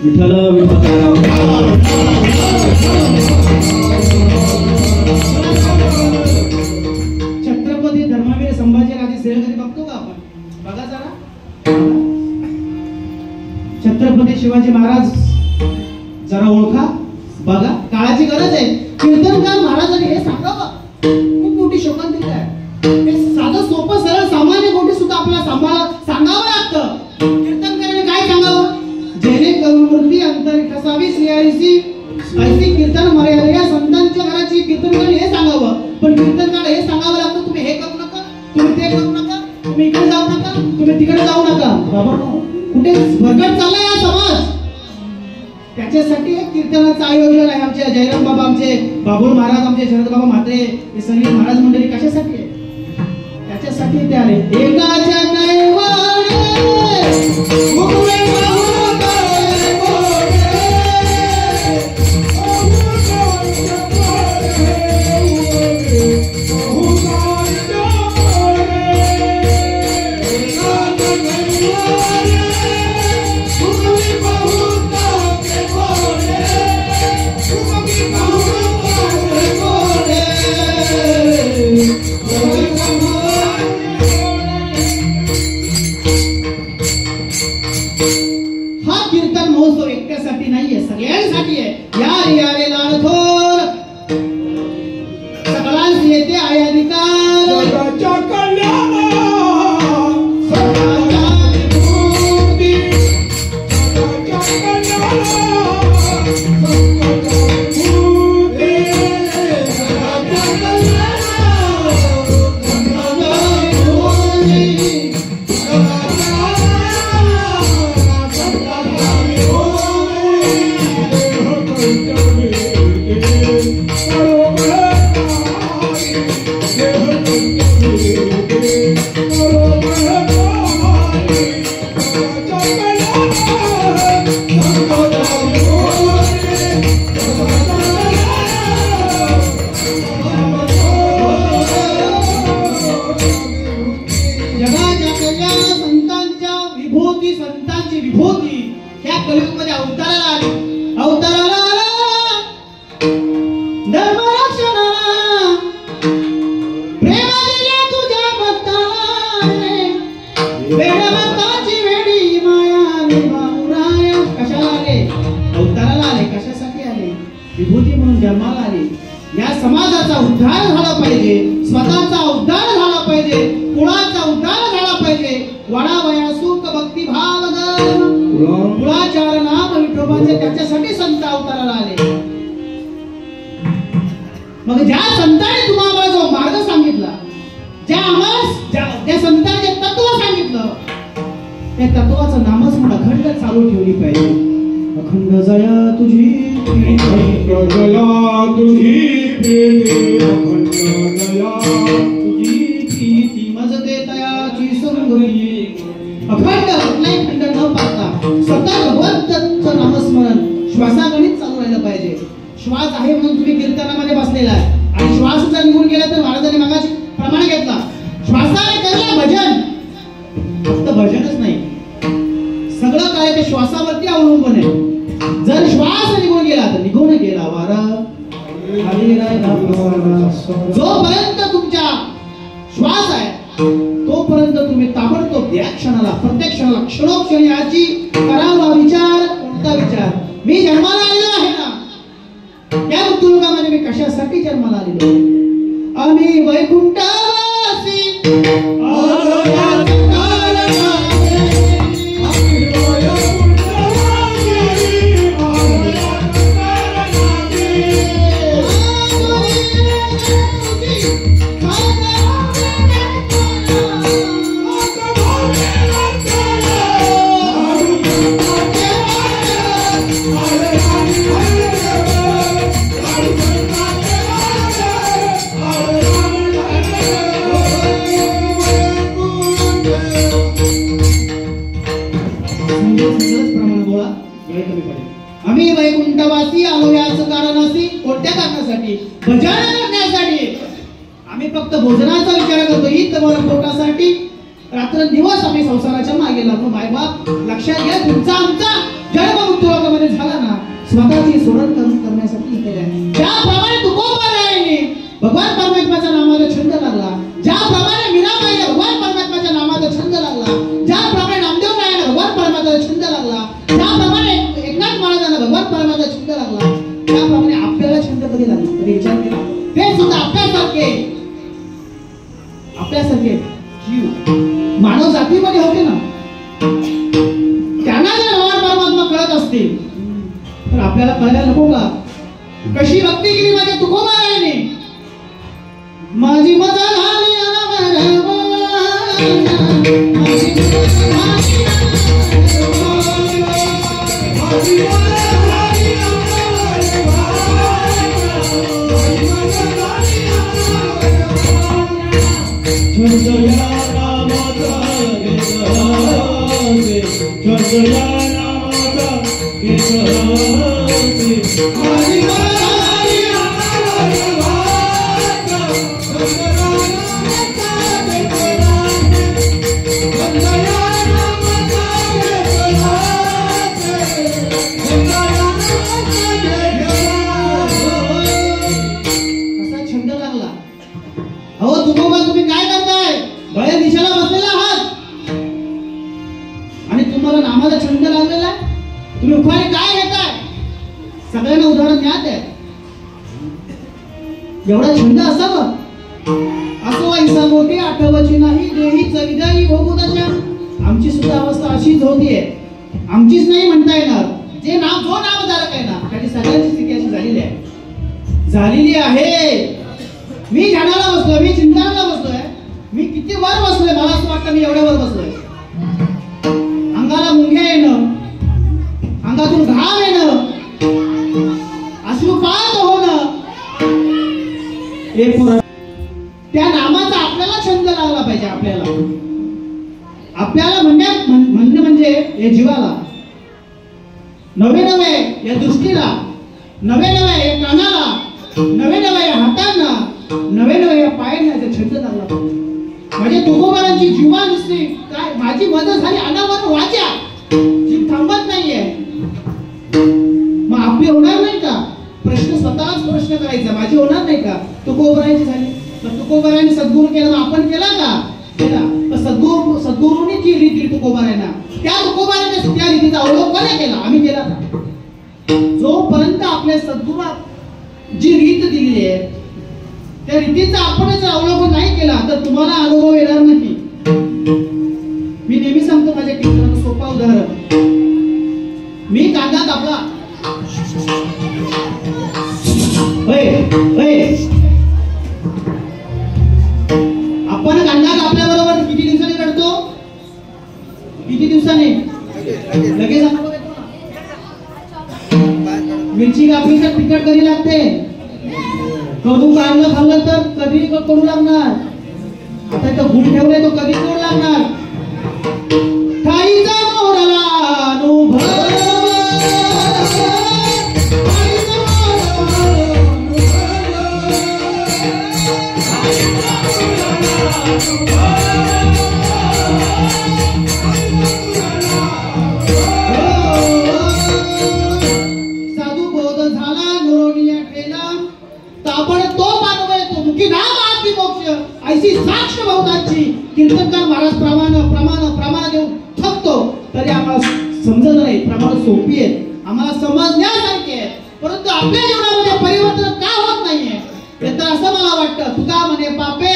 विठ्ठल छत्रपती धर्मवीर संभाजीराजे सिरियल कधी बघतो का आपण? बघा जरा. छत्रपती शिवाजी महाराज जरा ओळखा, बघा. काळाची गरज आहे. कीर्तनकार महाराजांनी हे सांगावं, खूप मोठी शोकांतिका आहे. हे साधं सोपं सरळ सामान्य गोष्टी सुद्धा आपल्याला सांगावं लागतं. कीर्तनकाराने काय सांगावं? जेणेकरून मूर्ती अंतर कसावी सियारीची ऐसी कीर्तन मर्यादा, या संतांच्या घराची कीर्तनकाराने हे सांगावं. पण कीर्तनकाराला हे सांगावं लागतं, तुम्ही हे करू नका, तुम्ही ते करू नका, तुम्ही इकडे जाऊ नका, तुम्ही तिकडे जाऊ नका. बाबा कुठे भरकट चाललाय हा समाज? त्याच्यासाठी एक कीर्तनाचं आयोजन आहे. आमचे जयराम बाबा, आमचे बाबुल महाराज, आमचे शरद बाबा म्हात्रे, हे सगळी महाराज मंडळी कशासाठी आहे? त्याच्यासाठी ते आले. एकाच्या धर्मरक्षणा प्रेम दिले तुझ्या भक्ताला वेड भक्ताची वेडी माया विभावराय. कशाला आले? अवताराला आले. कशासाठी आले? विभूती म्हणून जन्माला आले. या समाजाचा उद्धार झाला पाहिजे, स्वतःचा उद्धार झाला पाहिजे, कुळाचा उद्धार झाला पाहिजे. वडावया सुख भक्ती भाव कुळाचार नाम विठोबाचे त्याच्यासाठी संत अवताराला आले. मग ज्या संतांनी तुम्हाला जो मार्ग सांगितला, ज्या संतांचे तत्व सांगितलं, त्या तत्वाचं नामस्मरण अखंड चालू ठेवली पाहिजे. अखंड जया तुझी जया तुझी प्रीती, अखंड जया तुझी प्रीती मजते तयाची संगती. अखंड कुठलाही खंड न पाहता सतत भगवंताचं नामस्मरण श्वासागणित चालू राहिलं पाहिजे. श्वास आहे म्हणून तुम्ही कीर्तनामध्ये बसलेला आहे आणि श्वास जर निघून गेला तर महाराजांनी मगाशी प्रमाण घेतला. श्वासाने केलेलं भजन फक्त भजनच नाही, सगळं काय ते श्वासावरती अवलंबून आहे. जर श्वास निघून गेला तर निघून गेला वारा. जोपर्यंत तुमच्या श्वास आहे तोपर्यंत तुम्ही ताबडतोब या क्षणाला, प्रत्येक क्षणाला, क्षणोक्षणी याची करावा विचार. कोणता विचार? मी जन्माला आलेलो आहे ना, या मृत्युलोकामध्ये मी कशासाठी जन्माला आलेलो? आम्ही वैकुंठवासी आम्ही वैकुंठवासी आलो याच कारण असे. कोणत्या कारणासाठी? भजन करण्यासाठी. आम्ही फक्त भोजनाचा विचार करतो, हित वर पोटासाठी रात्रंदिवस आम्ही संसाराच्या मागे लागतो. मायबाप लक्षात घ्या, तुमचा आमचा जन्म मृत्यूलोकामध्ये झाला ना स्वतःची सोडण करण्यासाठी केले. ज्याप्रमाणे तुकोबारायाने भगवान परमात्म्याच्या नामाचा छंद लागला, ज्याप्रमाणे मीराबाईला भगवान परमात्म्याच्या नामाचा छंद लागला, ज्याप्रमाणे नामदेवरायाला भगवान परमात्म्याचा छंद लागला, ज्याप्रमाणे एकनाथ महाराजांना भगवान परमात्म्याचा छंद लागला, त्याप्रमाणे आपल्याला छंद कधी लागला? कधी विचार केला? ते सुद्धा आपल्यासारखे जीव मानव जातीमध्ये होते ना, त्यांना जर भगवान परमात्मा कळत असतील तर आपल्याला कळायला नको का? कशी भक्ती केली माझ्या तुकोबारायाने. माझी मजा झाली सगळ्यांना उदाहरण ज्ञात आहे. एवढा छंद असावा असो ऐसा मोठी आठवची नाही देही चविदाई भोगुदाच्या. आमची सुद्धा अवस्था अशीच होतीये. आमचीच नाही म्हणता येणार, जे नाव जो नामधारक आहे ना त्याची सगळ्यांची स्थिती अशी झालेली आहे. मी ध्यानाला बसलोय, मी चिंतनाला बसलोय, मी किती वर बसलोय, मला असं वाटतं मी एवढ्यावर बसलोय. अंगाला मुंग्या येणं, अंगातून घाम येणं, अश्रुपात होणं, त्या नामाचा आपल्याला छंद लागला पाहिजे. आपल्याला म्हणणे म्हणजे या जीवाला, नवे या दृष्टीला, नवे या कानाला, नवे या हातांना, नवे या पायांना छंद लागला पाहिजे. म्हणजे तुकोबारांची जीवा दिसली काय, माझी मदत झाली अनावर वाचा, जीव थांबत नाहीये. मग आपली होणार नाही का? प्रश्न स्वतःच प्रश्न करायचा, माझी होणार नाही का? तुकोबरायांची झाली, पण तुकोबरायांनी सद्गुरू केला, आपण केला का? केला. सद्गुरूंनी जी रीत दिली तुकोबरायांना, त्या तुकोबरायांनी त्या रीतीचा अवलंब कोणी केला? आम्ही केला का? जोपर्यंत आपल्या सद्गुरू जी रीत दिली आहे त्या रीतीचा आपण जर अवलंबन नाही केला तर तुम्हाला अनुभव येणार नाही. मी नेहमी सांगतो माझ्या कीर्तनाचं सोपा उदाहरण. मी कांदा कापला, आपण कांदा कापल्याबरोबर किती दिवसांनी काढतो? किती दिवसांनी? लगेच अनुभव येतो ना. मिरची कापली तर तिखट कधी लागते, कडू काढलं खाल्लं तर कधी कडू लागणार. आता इथं गुण ठेवलाय तो कधी गोड लागणार. ठाईचा मोरला अनुभव, साधू बोध झाला गुरुनिया केला, ताबडतोब अनुभव येतो. मुखी नाम आरती मोक्ष ऐशी साक्ष बहुतांची. कीर्तनकार महाराज प्रमाण देऊन थकतो तरी आम्हाला समजत नाही. प्रमाण सोपी आहेत, आम्हाला समजण्यासारखी आहेत, परंतु आपल्या जीवनामध्ये परिवर्तन का होत नाहीये हे तर असं मला वाटतं. तुका म्हणे पापे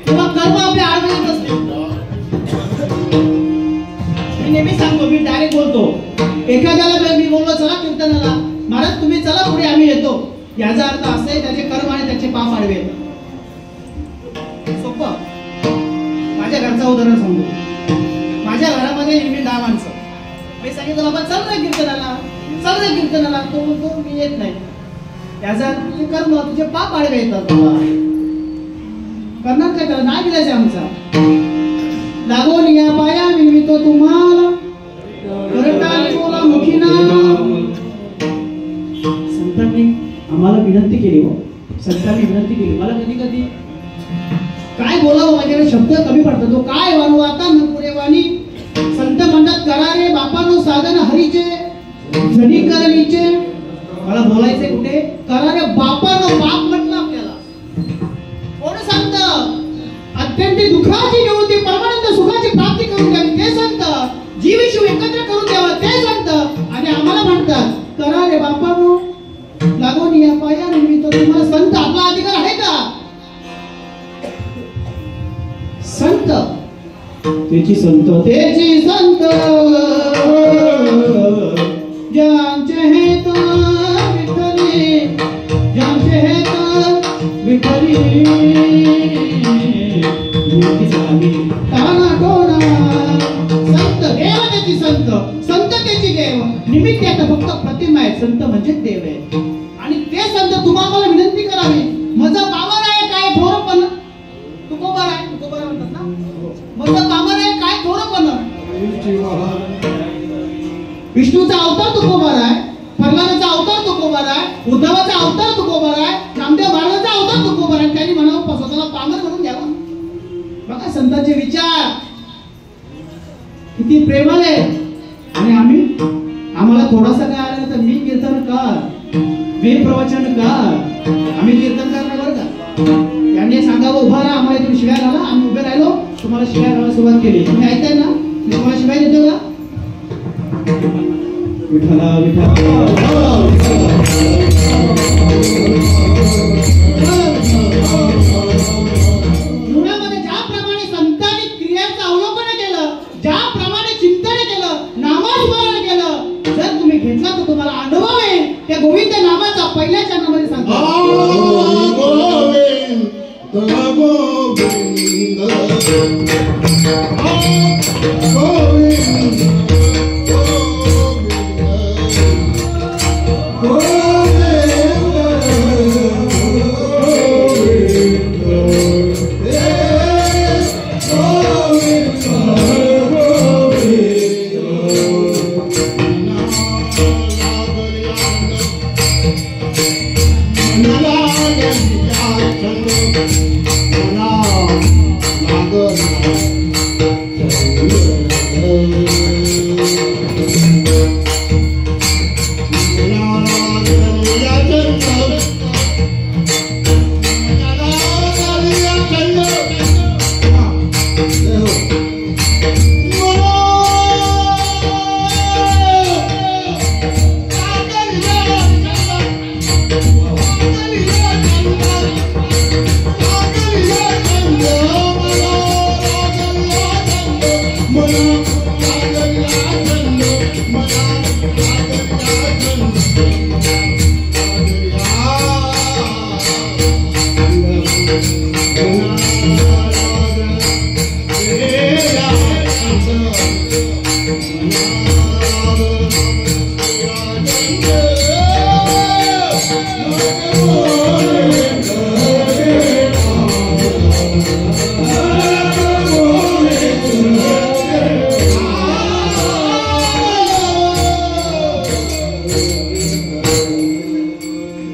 किंवा कर्म आपल्या आडवे असते. मी नेहमी सांगतो, मी डायरेक्ट बोलतो. एखाद्याला मी बोललो चला कीर्तनाला, महाराज तुम्ही चला पुढे आम्ही येतो, याचा अर्थ असा आहे त्याचे कर्म आणि त्याचे पाप आडवे. सोपं. माझ्या घरचा उदाहरण सांगतो. माझ्या घरामध्ये नेहमी 10 माणसं. मी सांगितलं आपण चल रे कीर्तनाला, तो म्हणतो मी येत नाही. याचा तुझे कर्म तुझे पाप आडवे येतात. करणार काय? त्याला नाही दिलायचं आमचा. लागून या पाया मिळवितो तुम्हाला, करताली बोला मुखी नाम. संतांनी आम्हाला विनंती केली, संतांनी विनंती केली. मला कधी कधी काय बोलावं माझ्याकडे शब्द कमी पडतात. तो काय वाणू आता न पुरे वाणी. संत म्हणतात करा रे बापानो साधन हरीचे, जनी करणीचे. मला बोलायचे कुठे? करा रे बापानो. बाप म्हटलं आपल्याला कोण सांगतं? अत्यंत दुःखाची निवृत्ती परमानंद सुखाची प्राप्ती करून द्यावी ते संत. जीव शिव एकत्र करून द्यावा ते संत. आणि आम्हाला म्हणतात करा रे बापानो लागून या पाया निमित्त. तुम्हाला संत आपला अधिकार आहे का? संत त्याची संत ज्यांचे हेत विठ्ठली, ज्यांचे हेत विठ्ठली ताना टोना. संत देव त्याची संत त्याची देव. निमित्त आता फक्त प्रतिमा आहे, संत म्हणजे देव आहे. आणि ते संत तुम्हाला विनंती करावी. माझा पावर आहे काय थोरपण? तुकोबार आहे, तुकोबार म्हणतात ना. माझा पावर आहे काय थोरपण? विष्णूचा अवतार तुकोबार आहे, प्रल्हादाचा अवतार तुकोबार आहे, उद्धवाचा अवतार तुकोबार आहे, नामदेव महाराजांचा अवतार तुकोबार आहे. त्यांनी म्हणावं स्वतःला पामर म्हणून द्यावं. बघा संतांचे विचार किती प्रेमळ आहे. आणि आम्हाला थोडासा काय आला तर मी कीर्तनकार, मी प्रवचनकार, आम्ही कीर्तनकार नाही बरं का. यांनी सांगावं उभा राहा, आम्हाला तुम्ही शिव्या घाला. आम्ही उभे राहिलो, तुम्हाला शिव्या घालायला सुरुवात केली. तुम्ही ऐकताय ना? मी तुम्हाला शिव्या देतो का? विठ्ठला जीवनामध्ये ज्याप्रमाणे संतांनी क्रियांचं अवलोकन केलं, ज्याप्रमाणे चिंतन केलं, नामस्मरण केलं, जर तुम्ही घेतला तर तुम्हाला अनुभव येईल. त्या गोविंद नामाचा पहिल्या चरणामध्ये सांगतो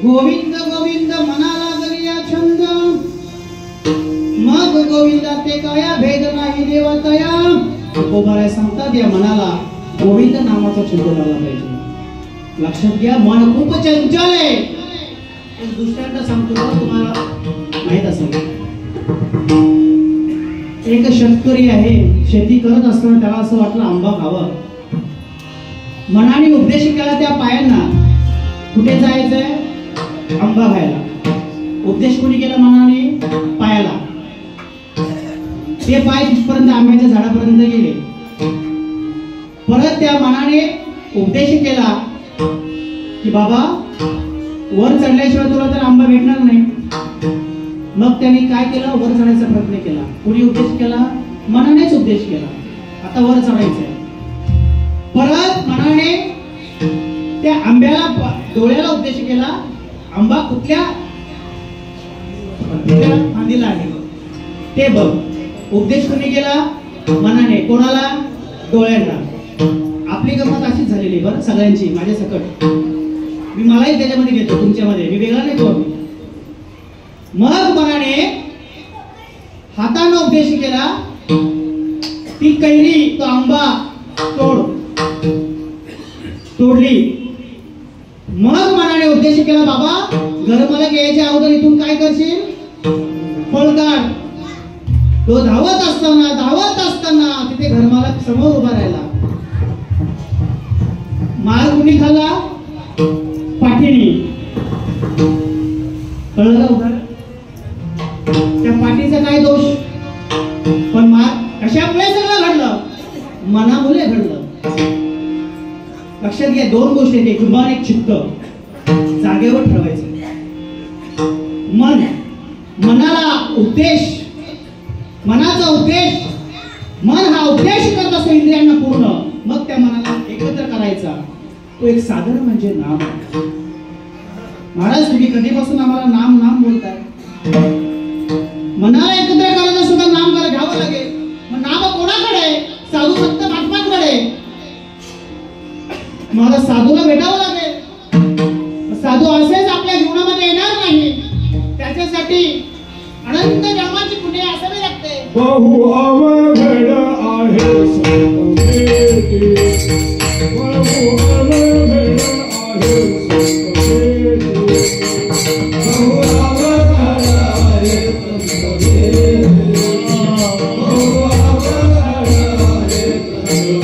गोविंद गोविंद म्हणाला गलिया छंद मग गोविंदा ते काया भेद नाही देवतया. तुकोबाराय सांगतात या मनाला गोविंद नामाचा छंद लावला पाहिजे. लक्षात घ्या, मन खूप चंचल आहे. एक दुसऱ्यांदा सांगतो तुम्हाला माहित असेल, एक शेतकरी आहे, शेती करत असताना त्याला असं वाटलं आंबा खावं. मनाने उपदेश केला त्या पायांना, कुठे जायचंय आंबा खायला. उपदेश कोणी केला? मनाने पायाला. ते पाय तिथपर्यंत आंब्याच्या झाडापर्यंत गेले. परत त्या मनाने उपदेश केला की बाबा वर चढल्याशिवाय तुला तर आंबा भेटणार नाही. मग त्यांनी काय केलं? वर चढायचा प्रयत्न केला. कोणी उपदेश केला? मनानेच उपदेश केला. आता वर चढायचंय. परत मनाने त्या आंब्याला डोळ्याला उपदेश केला. आंबा कुठल्या फांदीला आहे ते बघ. उपदेश कोणी केला? मनाने. कोणाला? डोळ्यांना. आपली गंमत अशीच झालेली बरं सगळ्यांची, माझ्या सकट. मी मलाही त्याच्यामध्ये घेतो, तुमच्यामध्ये मी वेगळा नाही तो. मग मनाने हाताने उपदेश केला, ती कैरी तो आंबा तोडली. मग मनाने उपदेश केला, बाबा घर मला घ्यायच्या अगोदर इथून काय करशील? फळ काढ. तो धावत असताना तिथे घरमालक समोर उभा राहिला. मार कुणी खाल्ला? पाठीनी. कळलं का? त्या पाठीचा काय दोष? पण मार कशामुळे सगळं घडलं? मनामुळे घडलं. लक्षात घ्या, दोन गोष्टी आहेत, एक मन एक चित्त. जागेवर ठेवायचं. मनाला उपदेश, मनाचा उपदेश, मन हा उपदेश करत असतो इंद्रियांना पूर्ण. मग त्या मनाला एकत्र करायचा. तो एक साधन म्हणजे नाम. महाराज तुम्ही कधीपासून आम्हाला नाम नाम बोलताय? मनाला एकत्र करायचं सुद्धा नाम घ्यावं लागेल. मग नाम कोणाकडे? साधू संत महात्मांकडे. मला साधूला भेटावं लागेल. साधू असेच आपल्या जीवनामध्ये येणार नाही. त्याच्यासाठी अनंत जन्माची पुण्य असावी लागते. बहु अवघड आहे संतवेदी, बहु अवघड आहे संतवेदी, बहु अवघड आहे संतवेदी, बहु अवघड आहे संतवेदी.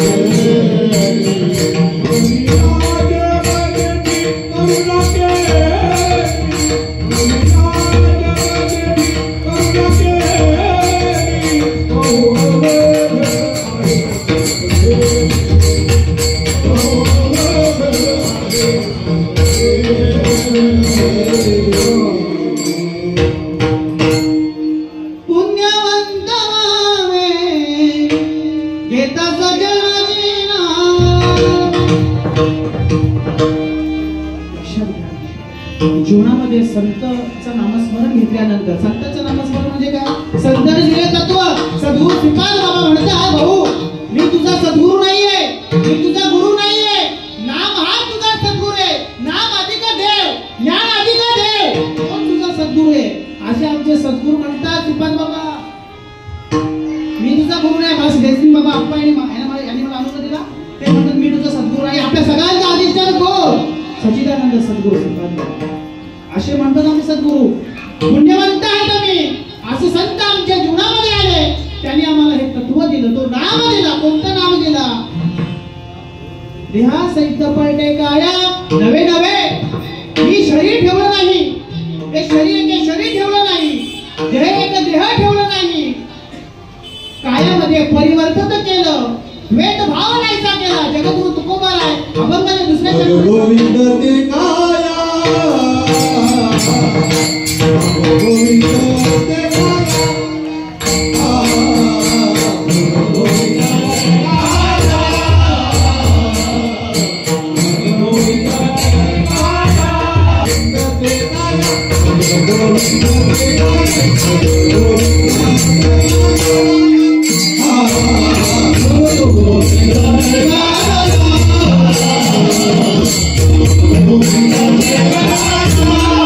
जीवनामध्ये संतचं नामस्मरण घेतल्यानंतर, संतांचं नामस्मरण म्हणजे काय? संतांनी दिले तत्व. सद्गुरू श्रीपाद बाबा म्हणतात, भाऊ मी तुझा सद्गुरू नाहीये, मी तुझा गुरु नाहीये. नाम हा तुझा सद्गुरू आहे. नाम अधिक देव, ज्ञान अधिक देव, तो तुझा सद्गुरू आहे. असे आमचे सद्गुरू म्हणतात श्रीपाद बाबा. मी तुझा गुरु नाही. मला देसिंग बाबा अप्पा यांनी मला अनुभव दिला. ते म्हणतात मी तुझा सद्गुरू आहे. आपल्या सगळ्यांचा अधिष्ठान कोण? सच्चिदानंद सद्गुरू श्रीपाद बाबा. असे म्हणतात आम्ही सद्गुरू. पुण्यवंत आहे तुम्ही. असे संत आमच्या जीवनामध्ये आले. त्यांनी आम्हाला हे तत्व दिलं, तो नाम दिला. कोणतं नाम दिला? देहा सहित पलटे काया नवे नवे. मी शरीर ठेवलं नाही, एक शरीर ठेवलं नाही, देह एक देह ठेवलं नाही. कायामध्ये परिवर्तन केलं, वेद भाव नाहीसा केला. जगद्गुरु तुकोबाराय अभंगाने दुसऱ्याच्या गोविंद ते काया, गोविंद ते काया, गोविंद ते काया, गोविंद ते काया, गोविंद ते काया, गोविंद ते काया.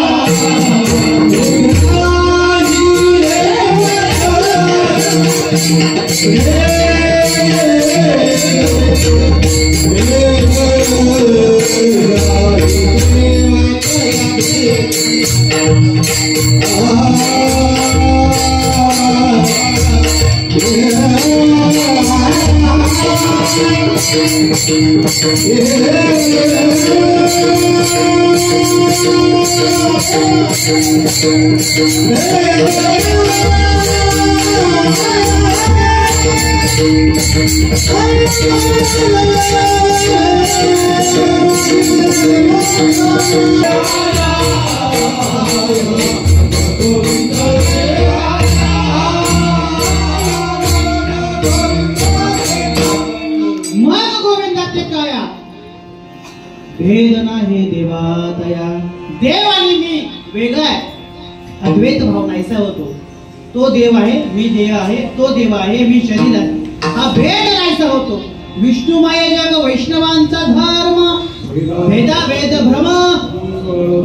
भेद नाही देवा तया. देव आणि मी वेगळा आहे, अद्वैत भाव नाहीसा होतो. तो देव आहे, मी देव आहे. तो देव आहे, मी शरीर आहे. हा भेद नाहीसा होतो. विष्णुमय जग वैष्णवांचा धर्म, भेदा भेद भ्रम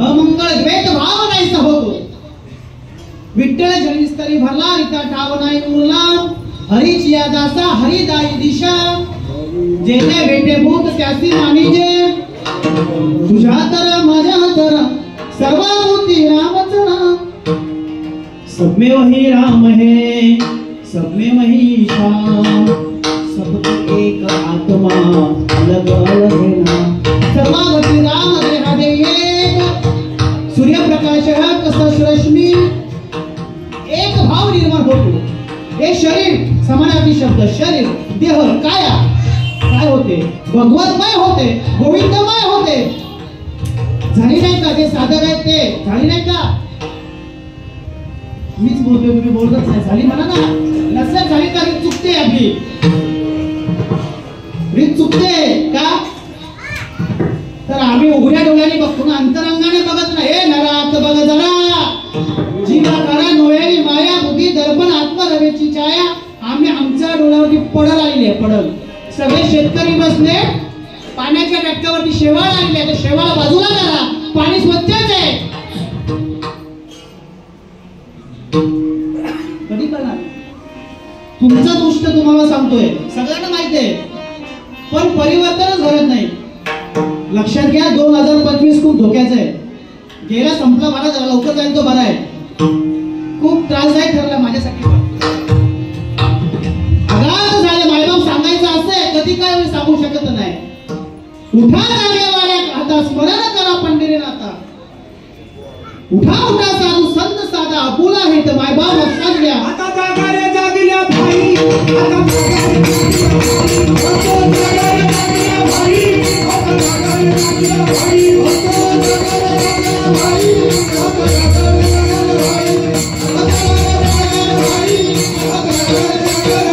अमंगळ द्वैत भाव नाहीसा होतो. विठ्ठल जनिस्तरी भरला रिता ठाव नाही उरला. हरीची या दासा हरिदाई दिशा. जेथे भेटे भूत त्यासी मानिजे. तुझ्या तर माझ्या तर सर्वभूती रामचरण. सबमेव ही राम है, सबमेव ही ईशा. सब एक आत्मा अलग अलग है ना. सर्वागती राम देहा दे एक. सूर्यप्रकाश कसं रश्मी. एक भाव निर्माण होतो. हे शरीर समानार्थी शब्द शरीर देह काया काय होते, भगवतमय होते, गोविंदमय होते. झाली नाही का? ते साधक आहेत ते झाली नाही का? मीच बोलतोय, तुम्ही बोलतच नाही. झाली म्हणा ना. नसेल झाली तर रीत चुकते. आपली रीत चुकते का? तर आम्ही उघड्या डोळ्याने बघतो ना, अंतरंगाने बघत नाही. हे नरात बघ जरा, जीवा करा नोयाली माया बुद्धी दर्पण आत्मरवेची छाया. आम्ही आमच्या डोळ्यावरती पडल आलेली आहे. पडल सगळे शेतकरी बसले, पाण्याच्या डबक्यावरती शेवाळ आलेली आहे. शेवाळ बाजूला करा, पाणी स्वच्छच आहे. कधी करणार? तुमचा दुष्ट तुम्हाला सांगतोय, सगळ्यांना माहिती आहे, पण परिवर्तनच घडत नाही. लक्षात घ्या, 2025 खूप धोक्याचं आहे. गेला संपला बरा, जरा लवकर जाईल तो बरा आहे. खूप त्रासदायक ठरला माझ्यासाठी. आघात झाले. मायबाप सांगायचं असं कधी काय सांगू शकत नाही. उठा जागेवाड्या आता स्मरण करा पंढरीनाथा. उठा उठा साधू संत साधा आपुला आहे तर मायबाप लक्षात घ्या. आता जागारे जागल्या भाई, आता जागारे जागल्या भाई, आता जागारे जागल्या भाई, आता जागारे जागल्या भाई, आता जागारे जागल्या भाई, आता जागारे जागल्या भाई, आता जागारे जागल्या भाई,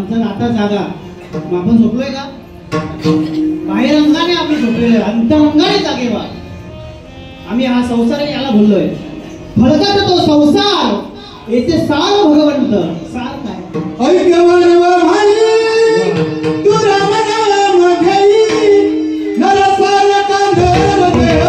आता आपण झोपलोय का? बाहेर अंगाने आपण झोपलेलो आहे, अंतरंगाने जागेवा. आम्ही हा संसार याला बोललोय. फळगत तो संसार, येथे सार भगवंत. सार काय? ऐकवण भाई तू राम नाम घेई नरसार कांधर देह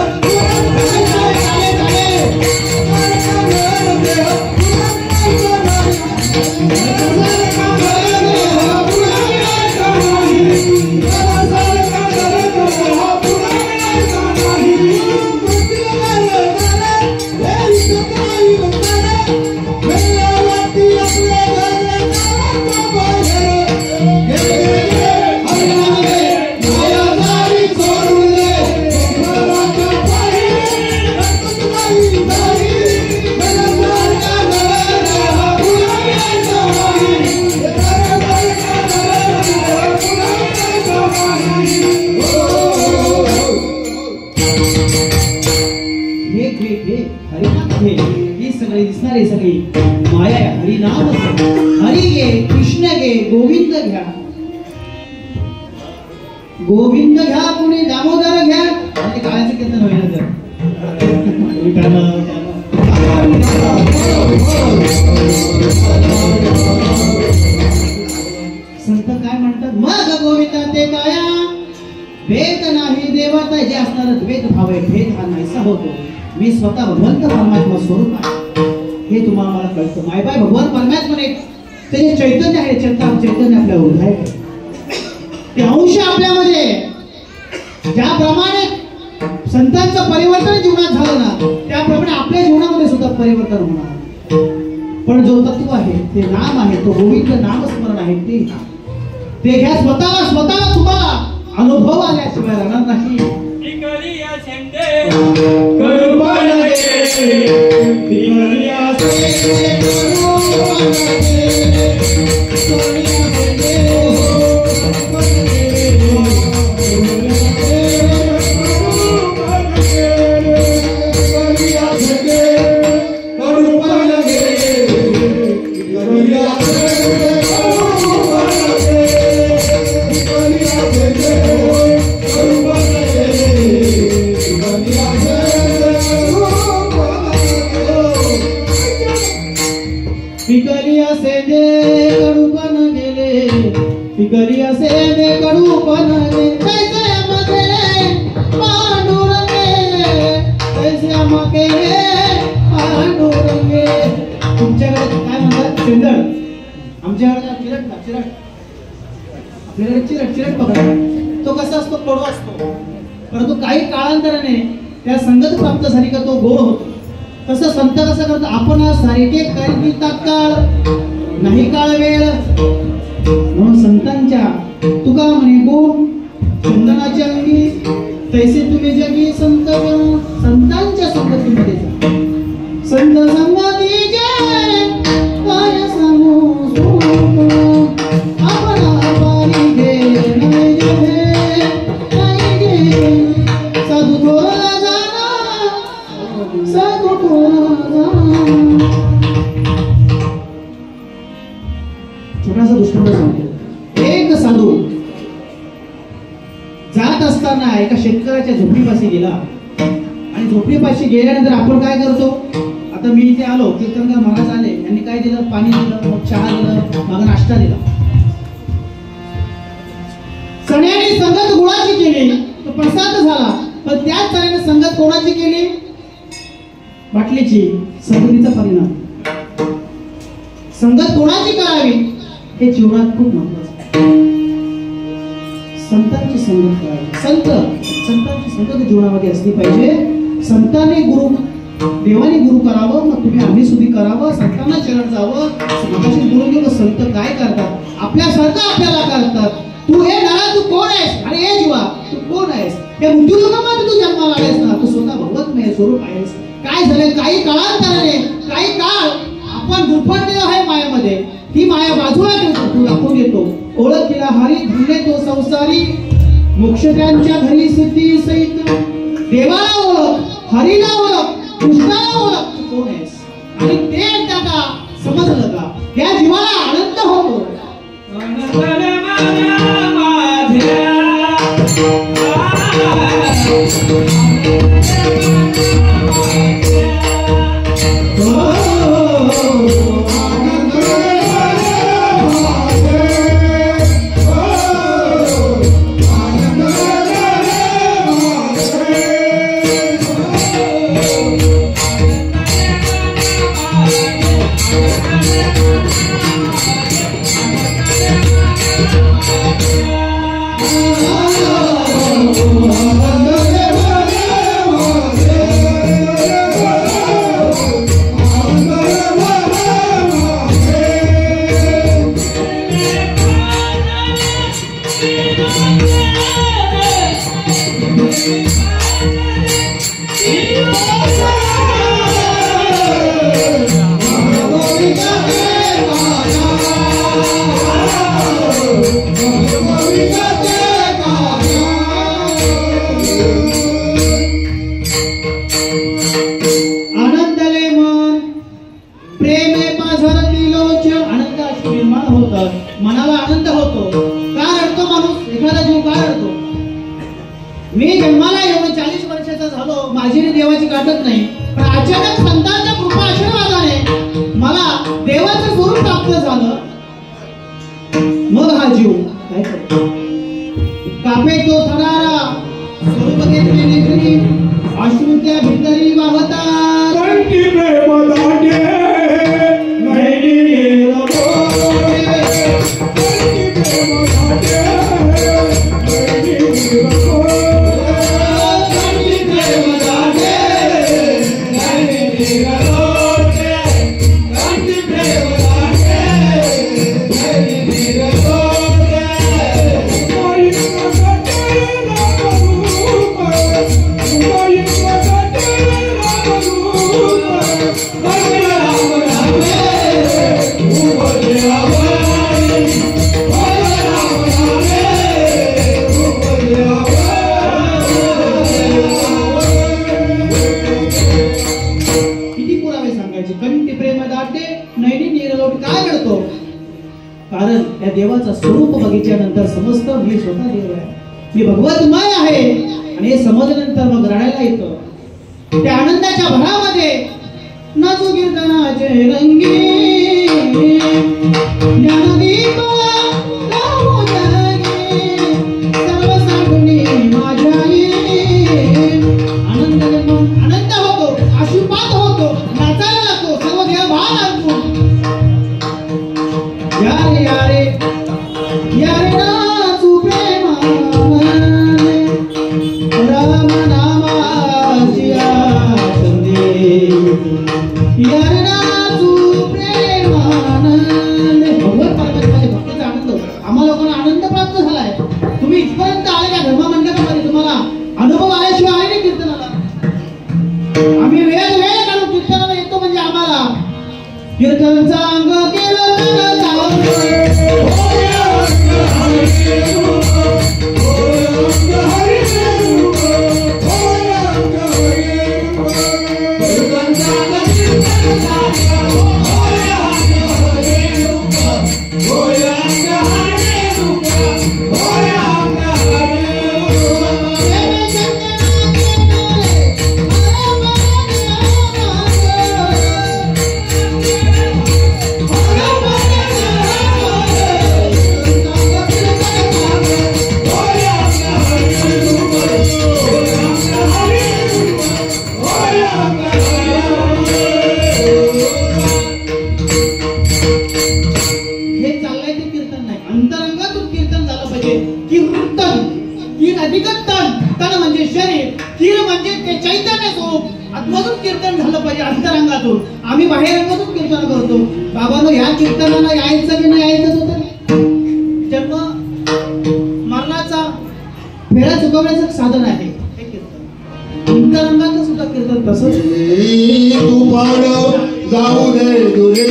हरिनाम घे, ही सगळी दिसणारी सगळी माया आहे. हरिनाम घे, हरी घे, कृष्ण घे, गोविंद घ्या. गोविंद घ्या, कुणी दामोदर घ्या. आणि काळाचं कीर्तन होईल तर संत काय म्हणतात, मग गोविंदा ते काया भेद नाही देवाचा जे असणार द्वेत भाव आहे, भेद हा नाहीसा होतो. मी स्वतः भगवंत परमात्मा स्वरूप आहे हे तुम्हाला मला कळतं. मायबाय भगवान परमात्मा ते जे चैतन्य आहे, चैतन्य आपल्या हृदयात आहे, ते अंश आपल्यामध्ये. ज्याप्रमाणे संतांचं परिवर्तन जीवनात झालं ना, त्याप्रमाणे आपल्या जीवनामध्ये सुद्धा परिवर्तन होणार. पण जो तत्व आहे, ते नाम आहे, तो गोविंद नामस्मरण आहे, ते घ्या स्वतःला तुम्हाला अनुभव आल्याशिवाय राहणार नाही. पिकली असे दे कडूपण गे, कैसे आमके पांडुरंगे, कैसे आमके पांडुरंगे. तुमच्याकडे काय म्हणतात चिरड, आमच्याकडे चिरट. आपल्याकडे चिरट पकडा. तो कसा असतो, कडू असतो, परंतु काही काळांतराने त्या संगत प्राप्त झाली का तो गोड होतो. तसं संत कसं करतो, आपण सारिके करी तात्काळ नाही काळ वेळ. म्हणून संतांच्या तुका म्हणे गुण चंदनाची अंगी, तैसे तुम्ही जगी संतांच्या संगतीमध्ये जा. संत संगतीचे काय सांगू आपण पाणी घे नाही घे, साधू थोरा जाणा, साधू थोरा जाणा. छोटासा दृष्टांत सांगतो. एक साधू जात असताना एका शेतकऱ्याच्या झोपडीपाशी गेला, आणि झोपडीपाशी गेल्यानंतर आपण काय करतो, आता मी इथे आलो, कीर्तनकार महाराज आले, यांनी काय दिलं, पाणी दिलं, मग चहा दिलं, मग नाश्ता दिला. चण्याने संगत गुळाची केली तो प्रसाद झाला, पण त्याच चण्याने संगत कोणाची केली, बाटलीची. संगतीचा परिणाम. संगत कोणाची करावी हे जीवनात खूप महत्वाचं आहे. संतांची संगत करावी. संतांची संगत जीवनामध्ये असली पाहिजे. संतांनी गुरु, देवाने गुरु करावं, मग तुम्ही आम्ही सुद्धा करावं, संतांना शरण जावं. मगाशी गुरु घेऊन संत काय करतात, आपल्यासारखं आपल्याला करतात. तू हे नरा, तू कोण आहेस, अरे हे जीवा तू कोण आहेस, हे मृत्यूलोकामध्ये तू जन्माला आलेस ना, तू स्वतः भगवतमय स्वरूप आहेस. काय झालंय, काही काळांतराने काही काळ आपण गुरफटलेलो आहे मायामध्ये. ही माया बाजूला ठेवतो, तू दाखवून येतो. ओळख केला हरी धुंडे तो संसारी, मोक्षत्यांच्या घरी सिद्धी सहित. देवाला ओळख, हरीला ओळख, कृष्णाला ओळख, तू कोण आहेस. आणि ते एकदा का समजलं का, त्या जीवाला आनंद होतो. Oh वर्षाचा झालो, माझी आणि देवाची गाठच नाही, पण अचानक संतांच्या कृपा आशीर्वादाने मला देवाचं स्वरूप प्राप्त झालं. मग हा जीव काय करतो? कापे तो थरारा स्वरूप घेतलेले घरी अश्रू त्या भितरी वाहतात. कंठी प्रेम दाटे नैनी नीरवोटे. कंठी प्रेम दाटे नैनी नीरवोटे. कंठी प्रेम दाटे नैनी नीरवोटे. कंठी प्रेम दाटे नैनी नीरवोटे. उमाई प्रगटे रामरूप. उमाई प्रगटे रामरूप. भज राम रामे तू भज रामाई. भज राम रामे तू भज किती पुरावे सांगायचे? कंठी प्रेम दाटे नैनी नीरलोट. काय घडतो? कारण त्या देवाचं स्वरूप बघितल्यानंतर समजतं मी स्वतः देव आहे, मी भगवतमय आहे. आणि हे समजल्यानंतर मग रडायला येतं. त्या आनंदाच्या भरामध्ये नाचू कीर्तनाचे रंगी ज्ञानदीप लावू जागे सर्व साधुनी माझ्याई. आनंद होतो, आशीर्वाद होतो, नाचायला लागतो, सर्व देव भाव लागतो. यारे यारे यारे नाचू प्रेमाने राम नामाची आनंदे. यारे नाचू प्रेमाने. भगवत परमेश्वराच्या भक्तीचा आनंद आम्हा लोकांना आनंद प्राप्त झालाय. तुम्ही इथपर्यंत आले का धर्ममंडपामध्ये? तुम्हाला अनुभव आल्याशिवाय आहे नाही कीर्तनाला. आम्ही वेळ काढून कीर्तनाला येतो म्हणजे आम्हाला कीर्तन सांग कीर्तन कीर्तन झालं पाहिजे अंतरंगातून. आम्ही बाहेर रंगातून कीर्तन करतो. बाबांनो ह्या कीर्तनाला यायचं की नाही यायचं होतं? जन्म मरणाचा फेरा चुकवण्याचं साधन आहे हे कीर्तन. अंतरंगात सुद्धा कीर्तन तसंच. तू पाड जाऊ दे दुरे.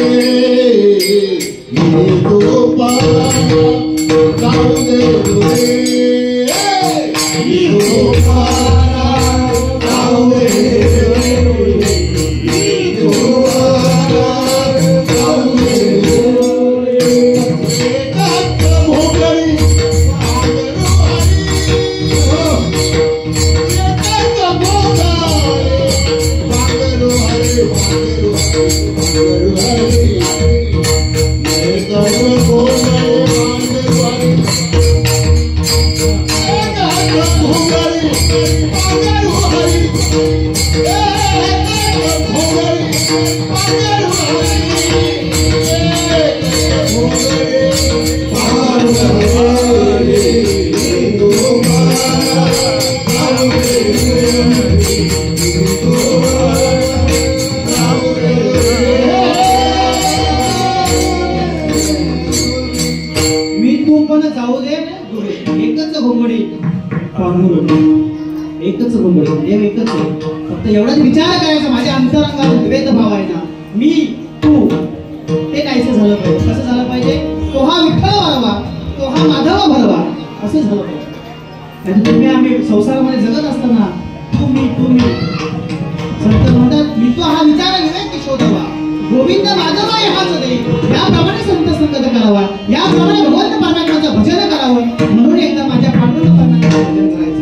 तू पाड जाऊ दे दुरे. तू पाड जाऊ दे. एकच घोंगडी देव एकच आहे. फक्त एवढाच विचार करायचा माझ्या अंतरंगात द्वैत भाव आहे ना, मी तू. ते कायचं झालं पाहिजे? कसं झालं पाहिजे? तो हा विठ्ठल भरवा, तो हा माधव भरवा, असं झालं पाहिजे. म्हणजे तुम्ही आम्ही संसारामध्ये जगत असताना तू मी संत म्हणतात मी तो हा विचार विवेक शोधावा, गोविंद माधव हाच दे, याप्रमाणे संत संगत करावा, याप्रमाणे भगवंत परमात्म्याचं भजन करावं. म्हणून एकदा माझ्या पांडुरंगाचं भजन करायचं.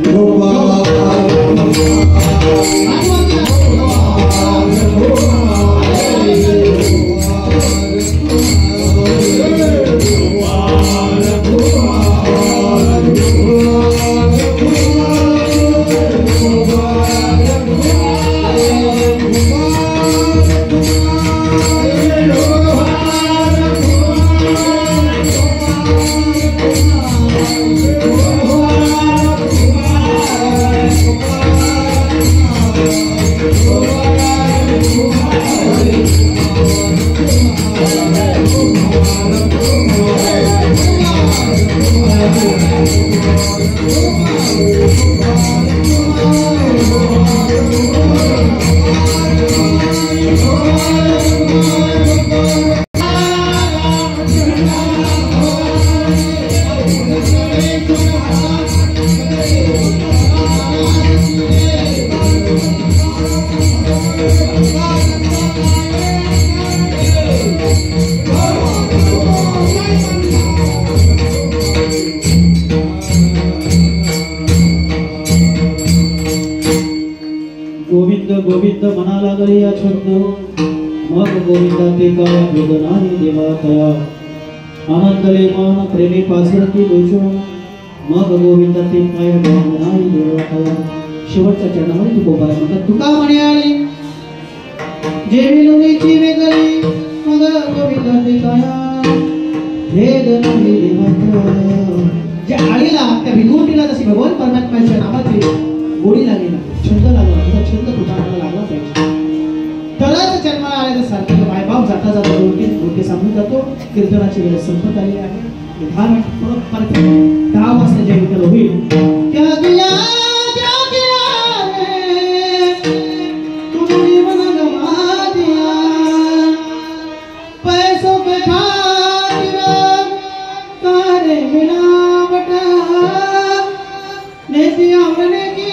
गोविंद गोविंद म्हणा लागले या छंद मग गोविंदा ते काय भेद नाही देवा तया आनंदले मन प्रेमी पासरती दोष मग गोविंदा ते काय भेद नाही देवा तया शेवटच्या चरणामध्ये तुकोबाला म्हणतात तुका म्हणे आली जे विलोनीची वेगळी मग गोविंदा ते काय भेद नाही देवा तया जे आळीला त्या विघोटीला जशी भगवान परमात्म्याच्या नावाची गोडी लागली ना छंद लागला तुझा छंद तुकाराला लागला पाहिजे तरच जन्माला आल्याचं सारखं मायबाप जाता जाता गोष्टी सांगून जातो कीर्तनाची वेळ संपत आली आहे 10 मिनिट 10 वाजता जे विकल होईल क्या किया रे तूने जीवन गवा दिया पैसों पे खातिर तारे मिलावट नेती हमने की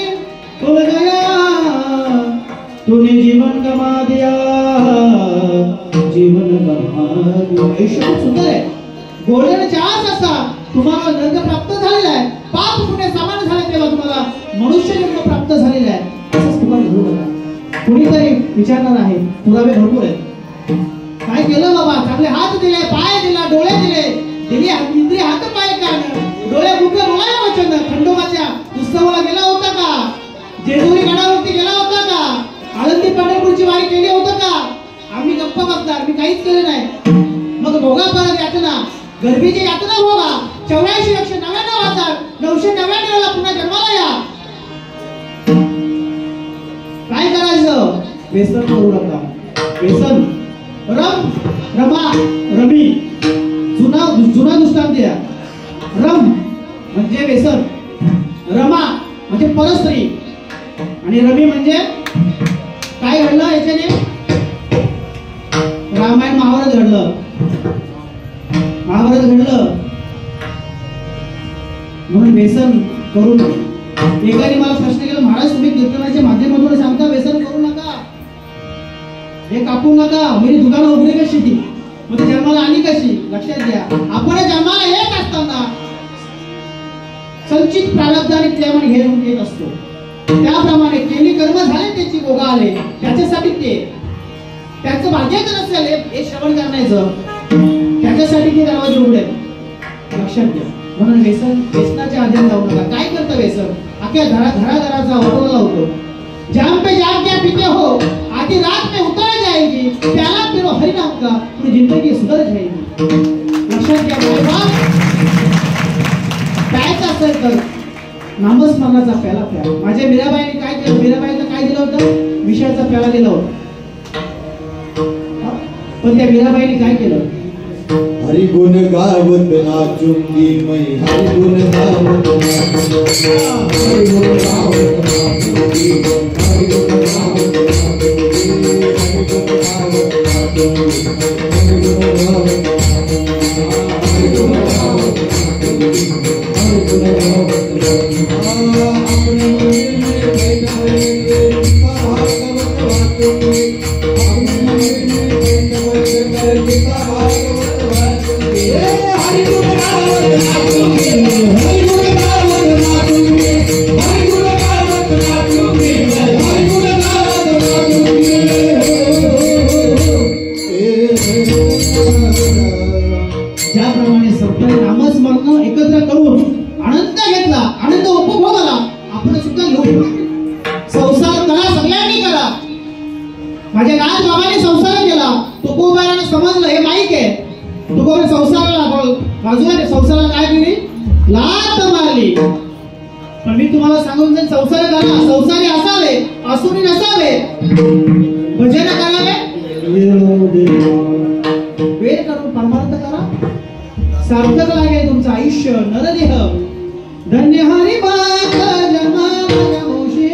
भूल गया तूने जीवन गवा दिया जीवन गवा दिया आयुष्य खूप सुंदर आहे गोल्डन चान्स असता तुम्हाला नर्क प्राप्त झालेला आहे पाप पुण्य समान झाले तेव्हा तुम्हाला मनुष्य जन्म प्राप्त झालेला आहे असंच तुम्हाला घेऊ नका कुणीतरी विचारणार आहे पुरावे भरपूर आहेत काय केलं बाबा चांगले हात दिले पाय दिला डोळे दिले दिली इंद्रिय हात पाय कान डोळे मुखे बोलाय वचन खंडोबाच्या उत्सवाला गेला होता का जेजुरी गडावरती गेला होता का आळंदी पंढरपूरची वारी केली होतं का आम्ही गप्प बसणार मी काहीच केलं नाही मग भोगा परत यातना गर्भीची यातना भोगा 84,999,999 ला पुन्हा जन्माला या काय करायचं व्यसन करू नका व्यसन रमा रमी जुना दृष्टांत द्या रम म्हणजे व्यसन रमा म्हणजे परस्त्री आणि रमी म्हणजे काय घडलं याच्याने रामायण महाभारत घडलं म्हणून व्यसन करू नये एकाने मला प्रश्न केला महाराज तुम्ही कीर्तनाच्या माध्यमातून सांगता व्यसन करू नका हे कापू नका म्हणजे दुकानं उघडी कशी ती मग जन्माला आली कशी लक्षात घ्या आपण जन्माला येत असताना संचित प्रारब्ध आणि क्लेम घेऊन येत असतो त्याप्रमाणे केली कर्म झाले त्याची भोगा आले त्याच्यासाठी ते त्याचं भाग्याचं नसेल हे श्रवण करण्याचं त्याच्यासाठी ते दरवाजे उघडे लक्षात घ्या म्हणून व्यसनाच्या आधी जाऊ नका काय करतं व्यसन अख्ख्या घराचा ऑटोला लावतो जाम पे जाम क्या पीते हो आधी रात में उतर जाएगी प्याला पिरो हरि नाम का पूरी जिंदगी सुधर जाएगी लक्षात घ्या प्यायचं असेल तर नामस्मरणाचा प्याला प्या माझ्या मीराबाईने काय केलं मीराबाईला काय दिलं होतं विषयाचा प्याला दिला होता पण त्या मीराबाईने काय केलं हरि गुण गावत नाचूंगी मैं हरि गुण गावत नाचूंगी हरि गुण गावत नाचूंगी हरि गुण गावत नाचूंगी हरि गुण गावत नाचूंगी हरि गुण गावत हरि गुण गावत नाचूंगी हरि गुण गावत अपने मंदिर में बैठा रहेंगे गीता भागवत वाचूंगी अपने मंदिर में बैठा रहकर गीता भागवत हरि गुण गावत नाचूंगी हरि गुण गावत नाचूंगी हरि गुण गावत नाचूंगी हरि गुण गावत नाचूंगी ज्याप्रमाणे सगळे नामस्मरण एकत्र करून आनंद घेतला आनंद उपभोगला आपण सुद्धा घेऊ संसार करा सगळ्यांनी करा माझ्या राज बाबांनी संसार केला तुकोबाराने समजलं हे माईक आहे तुकोबाने संसाराला बाजूला संसाराला काय केली लात मारली पण मी तुम्हाला सांगून जर संसार करा संसारी असावे असुरी नसावे भजन करावे वेळ करून परमार्थ करा सार्थक लागेल तुमचं आयुष्य नरदेह धन्य हरी बात जन्माला नवशी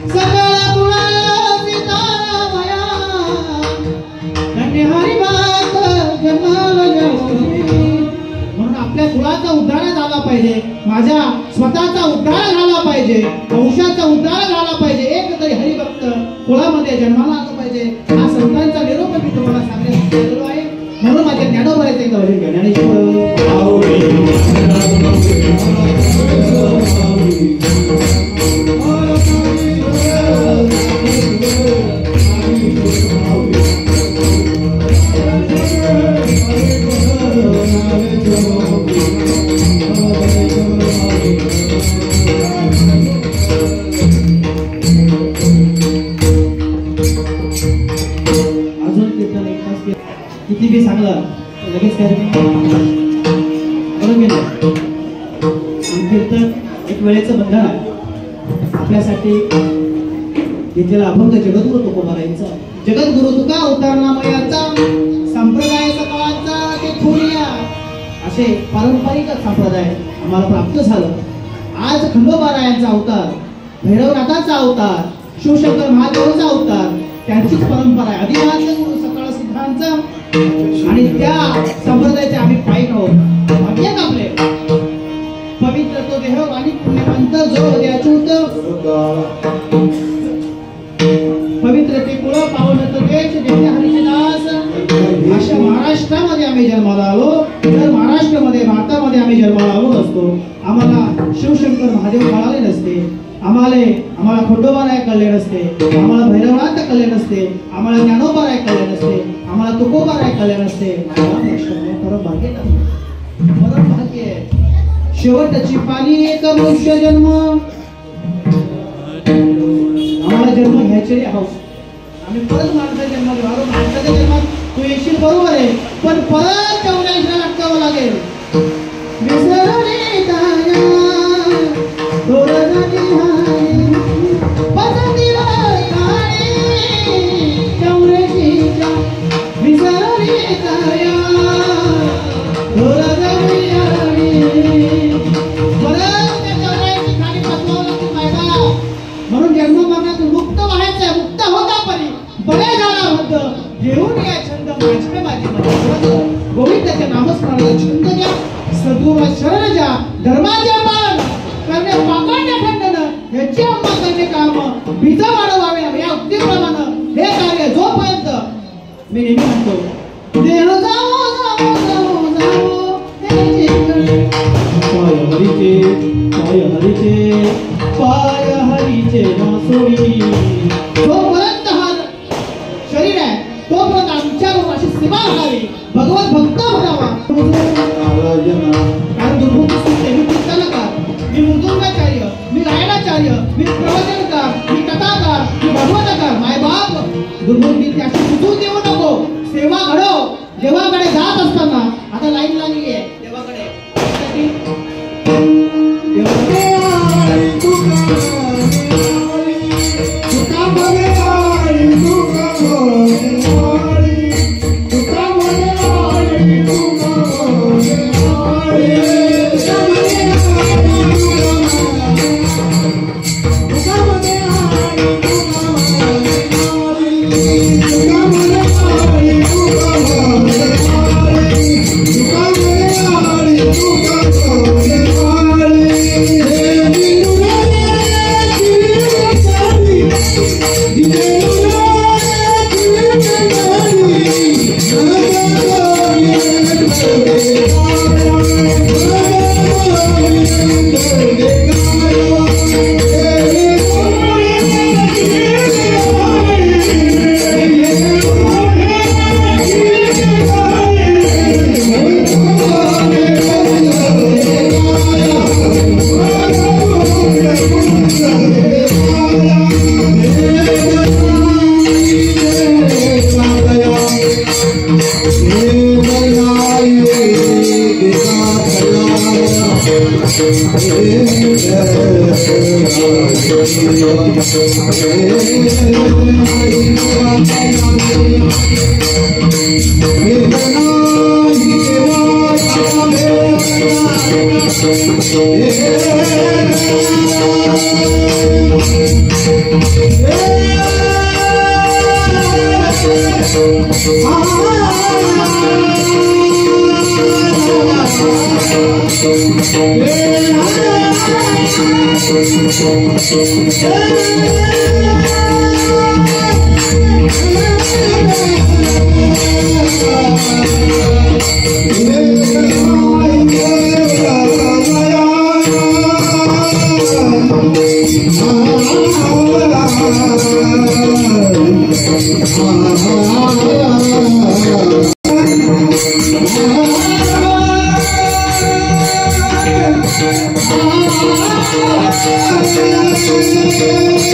सगळा गुणाला सीतारामया धन्य हरी बात जन्माला नवशी म्हणून आपल्या कुळाचा उद्धार झाला पाहिजे माझ्या स्वतःचा उद्धार झाला पाहिजे वंशाचा उद्धार झाला पाहिजे एक तरी हरिभक्त कुळामध्ये जन्माला आला पाहिजे हा संतांचा निरोप मी तुम्हाला सांगण्यासाठी आलेलो आहे म्हणून माझ्या ज्ञानोबाईचं एक भजन घ्या ज्ञानेश्वर किती बी सांगलं लगेच काय बरोबर गेलं. कीर्तन एक वेळेचं बंधन आहे. आपल्यासाठी घेतलेला अभंग जगद्गुरु तुकोबारायांचा. जगद्गुरु तुका अवतारनामयाचा संप्रदाय सकाळचा ते थोरिया असे पारंपरिक संप्रदाय आम्हाला प्राप्त झालं. आज खंडोबारायांचा अवतार, भैरवनाथाचा अवतार, शिवशंकर महादेवाचा अवतार, त्यांचीच परंपरा आहे. आदिनाथ गुरु सकाळ सिद्धांचा आणि त्या संप्रदायाचे आम्ही पायी आहोत. भाग्य आपले पवित्र तो देह वाणी पुण्यवंत जो द्याचूत पवित्र ते कुळ पावन देश देते हरीचे दास. अशा महाराष्ट्रामध्ये आम्ही जन्माला आलो. तर महाराष्ट्रामध्ये भारतामध्ये आम्ही जन्माला आलो नसतो, आम्हाला शिवशंकर महादेव कळाले नसते, आम्हाला खंडोबाराय कळले नसते, आम्हाला भैरवनाथ कळले नसते, आम्हाला ज्ञानोबाराय कळले नसते, आम्हाला तुकोबाराय कळले नसते. परम भाग्य शेवटची पाणी एक मनुष्य जन्म. आम्हाला जन्म घ्यायचे आहोत. आम्ही परत माणसाचा जन्म घेऊ. माणसाच्या जन्मात तू येशील बरोबर आहे, पण परत तेवढ्या अटकावं लागेल. म्हणून जन्म मरणातून मुक्त व्हायचं, मुक्त होता परी बरे झाला होत. घेऊन या छंद माझे माझे गोविंदाच्या नामस्मरणाचा छंद द्या. सद्गुरूला शरण द्या. धर्माचे पालन करणे, पाकांड्या खंडन याची अंमल करणे काम बीज वाढवावे या उक्तीप्रमाणे हे कार्य जोपर्यंत मी नेहमी म्हणतो देह जाओ जाओ जाओ जाओ पाय हरीचे पाय हरीचे नासोडी. जोपर्यंत हा शरीर आहे तोपर्यंत आमच्यावर अशी सेवा राहावी, भगवत भक्त म्हणावा. कारण दुर्बुद्धी सुटते. मी कीर्तनकार, मी मृदुंगाचार्य, मी गायनाचार्य, मी प्रवचनकार, मी कथाकार, मी भगवतकार. मायबाप दुर्बुद्धी त्याची सुचून देऊ नको. सेवा घडव. देवाकडे जात असताना आता लाईन लागली आहे देवाकडे.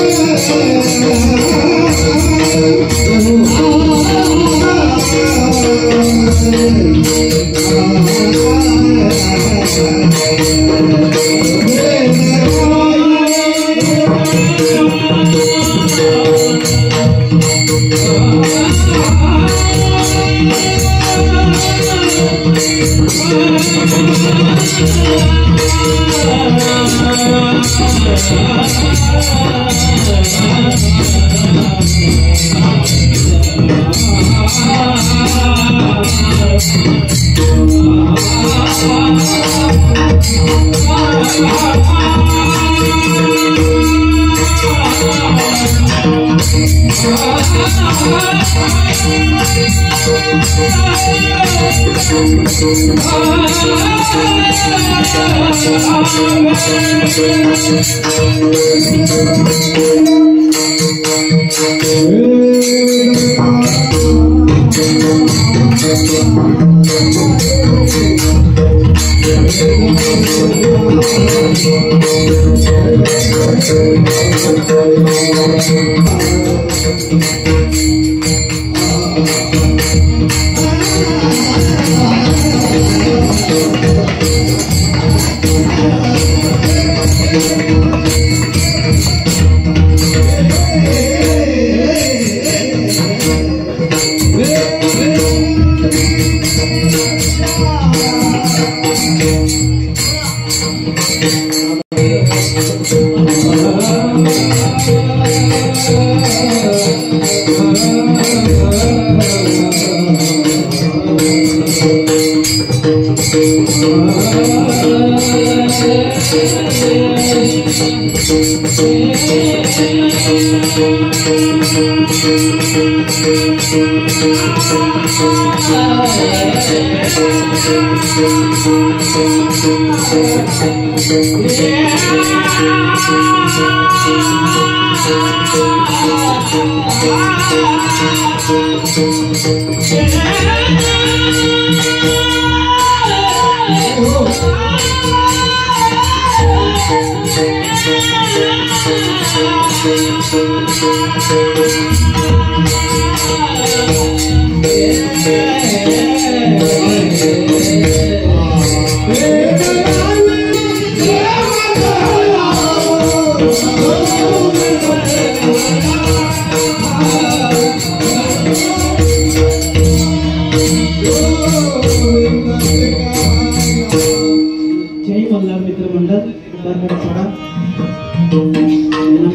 Oh,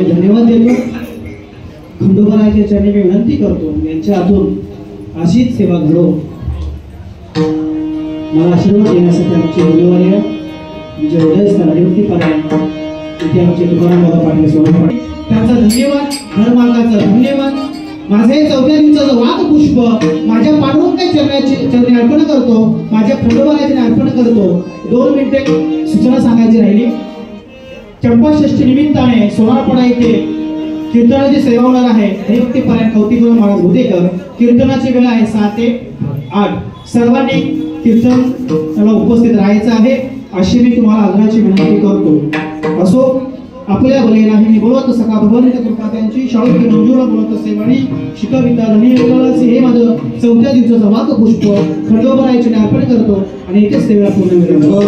धन्यवाद देतो. खंडोबाराच्या चरणी मी विनंती करतो यांच्या हातून अशीच सेवा घडो. मला आशीर्वाद देण्यासाठी आमचे गुरुवार्य म्हणजे हृदयस्थानावरती पाहिजे इथे आमचे तुकाराम बाबा पाटील सोडून त्यांचा धन्यवाद. धर्मार्गाचा धन्यवाद. माझे 4थ्या दिवसाचं वाघ पुष्प माझ्या पांडुरंगाच्या चरणी अर्पण करतो. माझ्या खंडोबाराच्या अर्पण करतो. 2 मिनिटे सूचना सांगायची राहिली. चंपाषष्ठी निमित्ताने सोनारपाडा येथे कीर्तनाची सेवा होणार आहे. हरिभक्तीपरायण कौतिकराव महाराज भोदेकर. कीर्तनाची वेळ आहे 7 ते 8. सर्वांनी कीर्तनाला उपस्थित राहायचं आहे अशी मी तुम्हाला आदराची विनंती करतो. असो आपल्या बलेलाही मी बोलवतो सखा भगवान कृपा त्यांची शाळू मंजूला बोलवतो सेवाणी शिकविता धनी विकलासी हे माझं 4थ्या दिवसाचं वाघ पुष्प खंडोबारायचे अर्पण करतो आणि इथेच सेवेला पूर्ण विरमतो.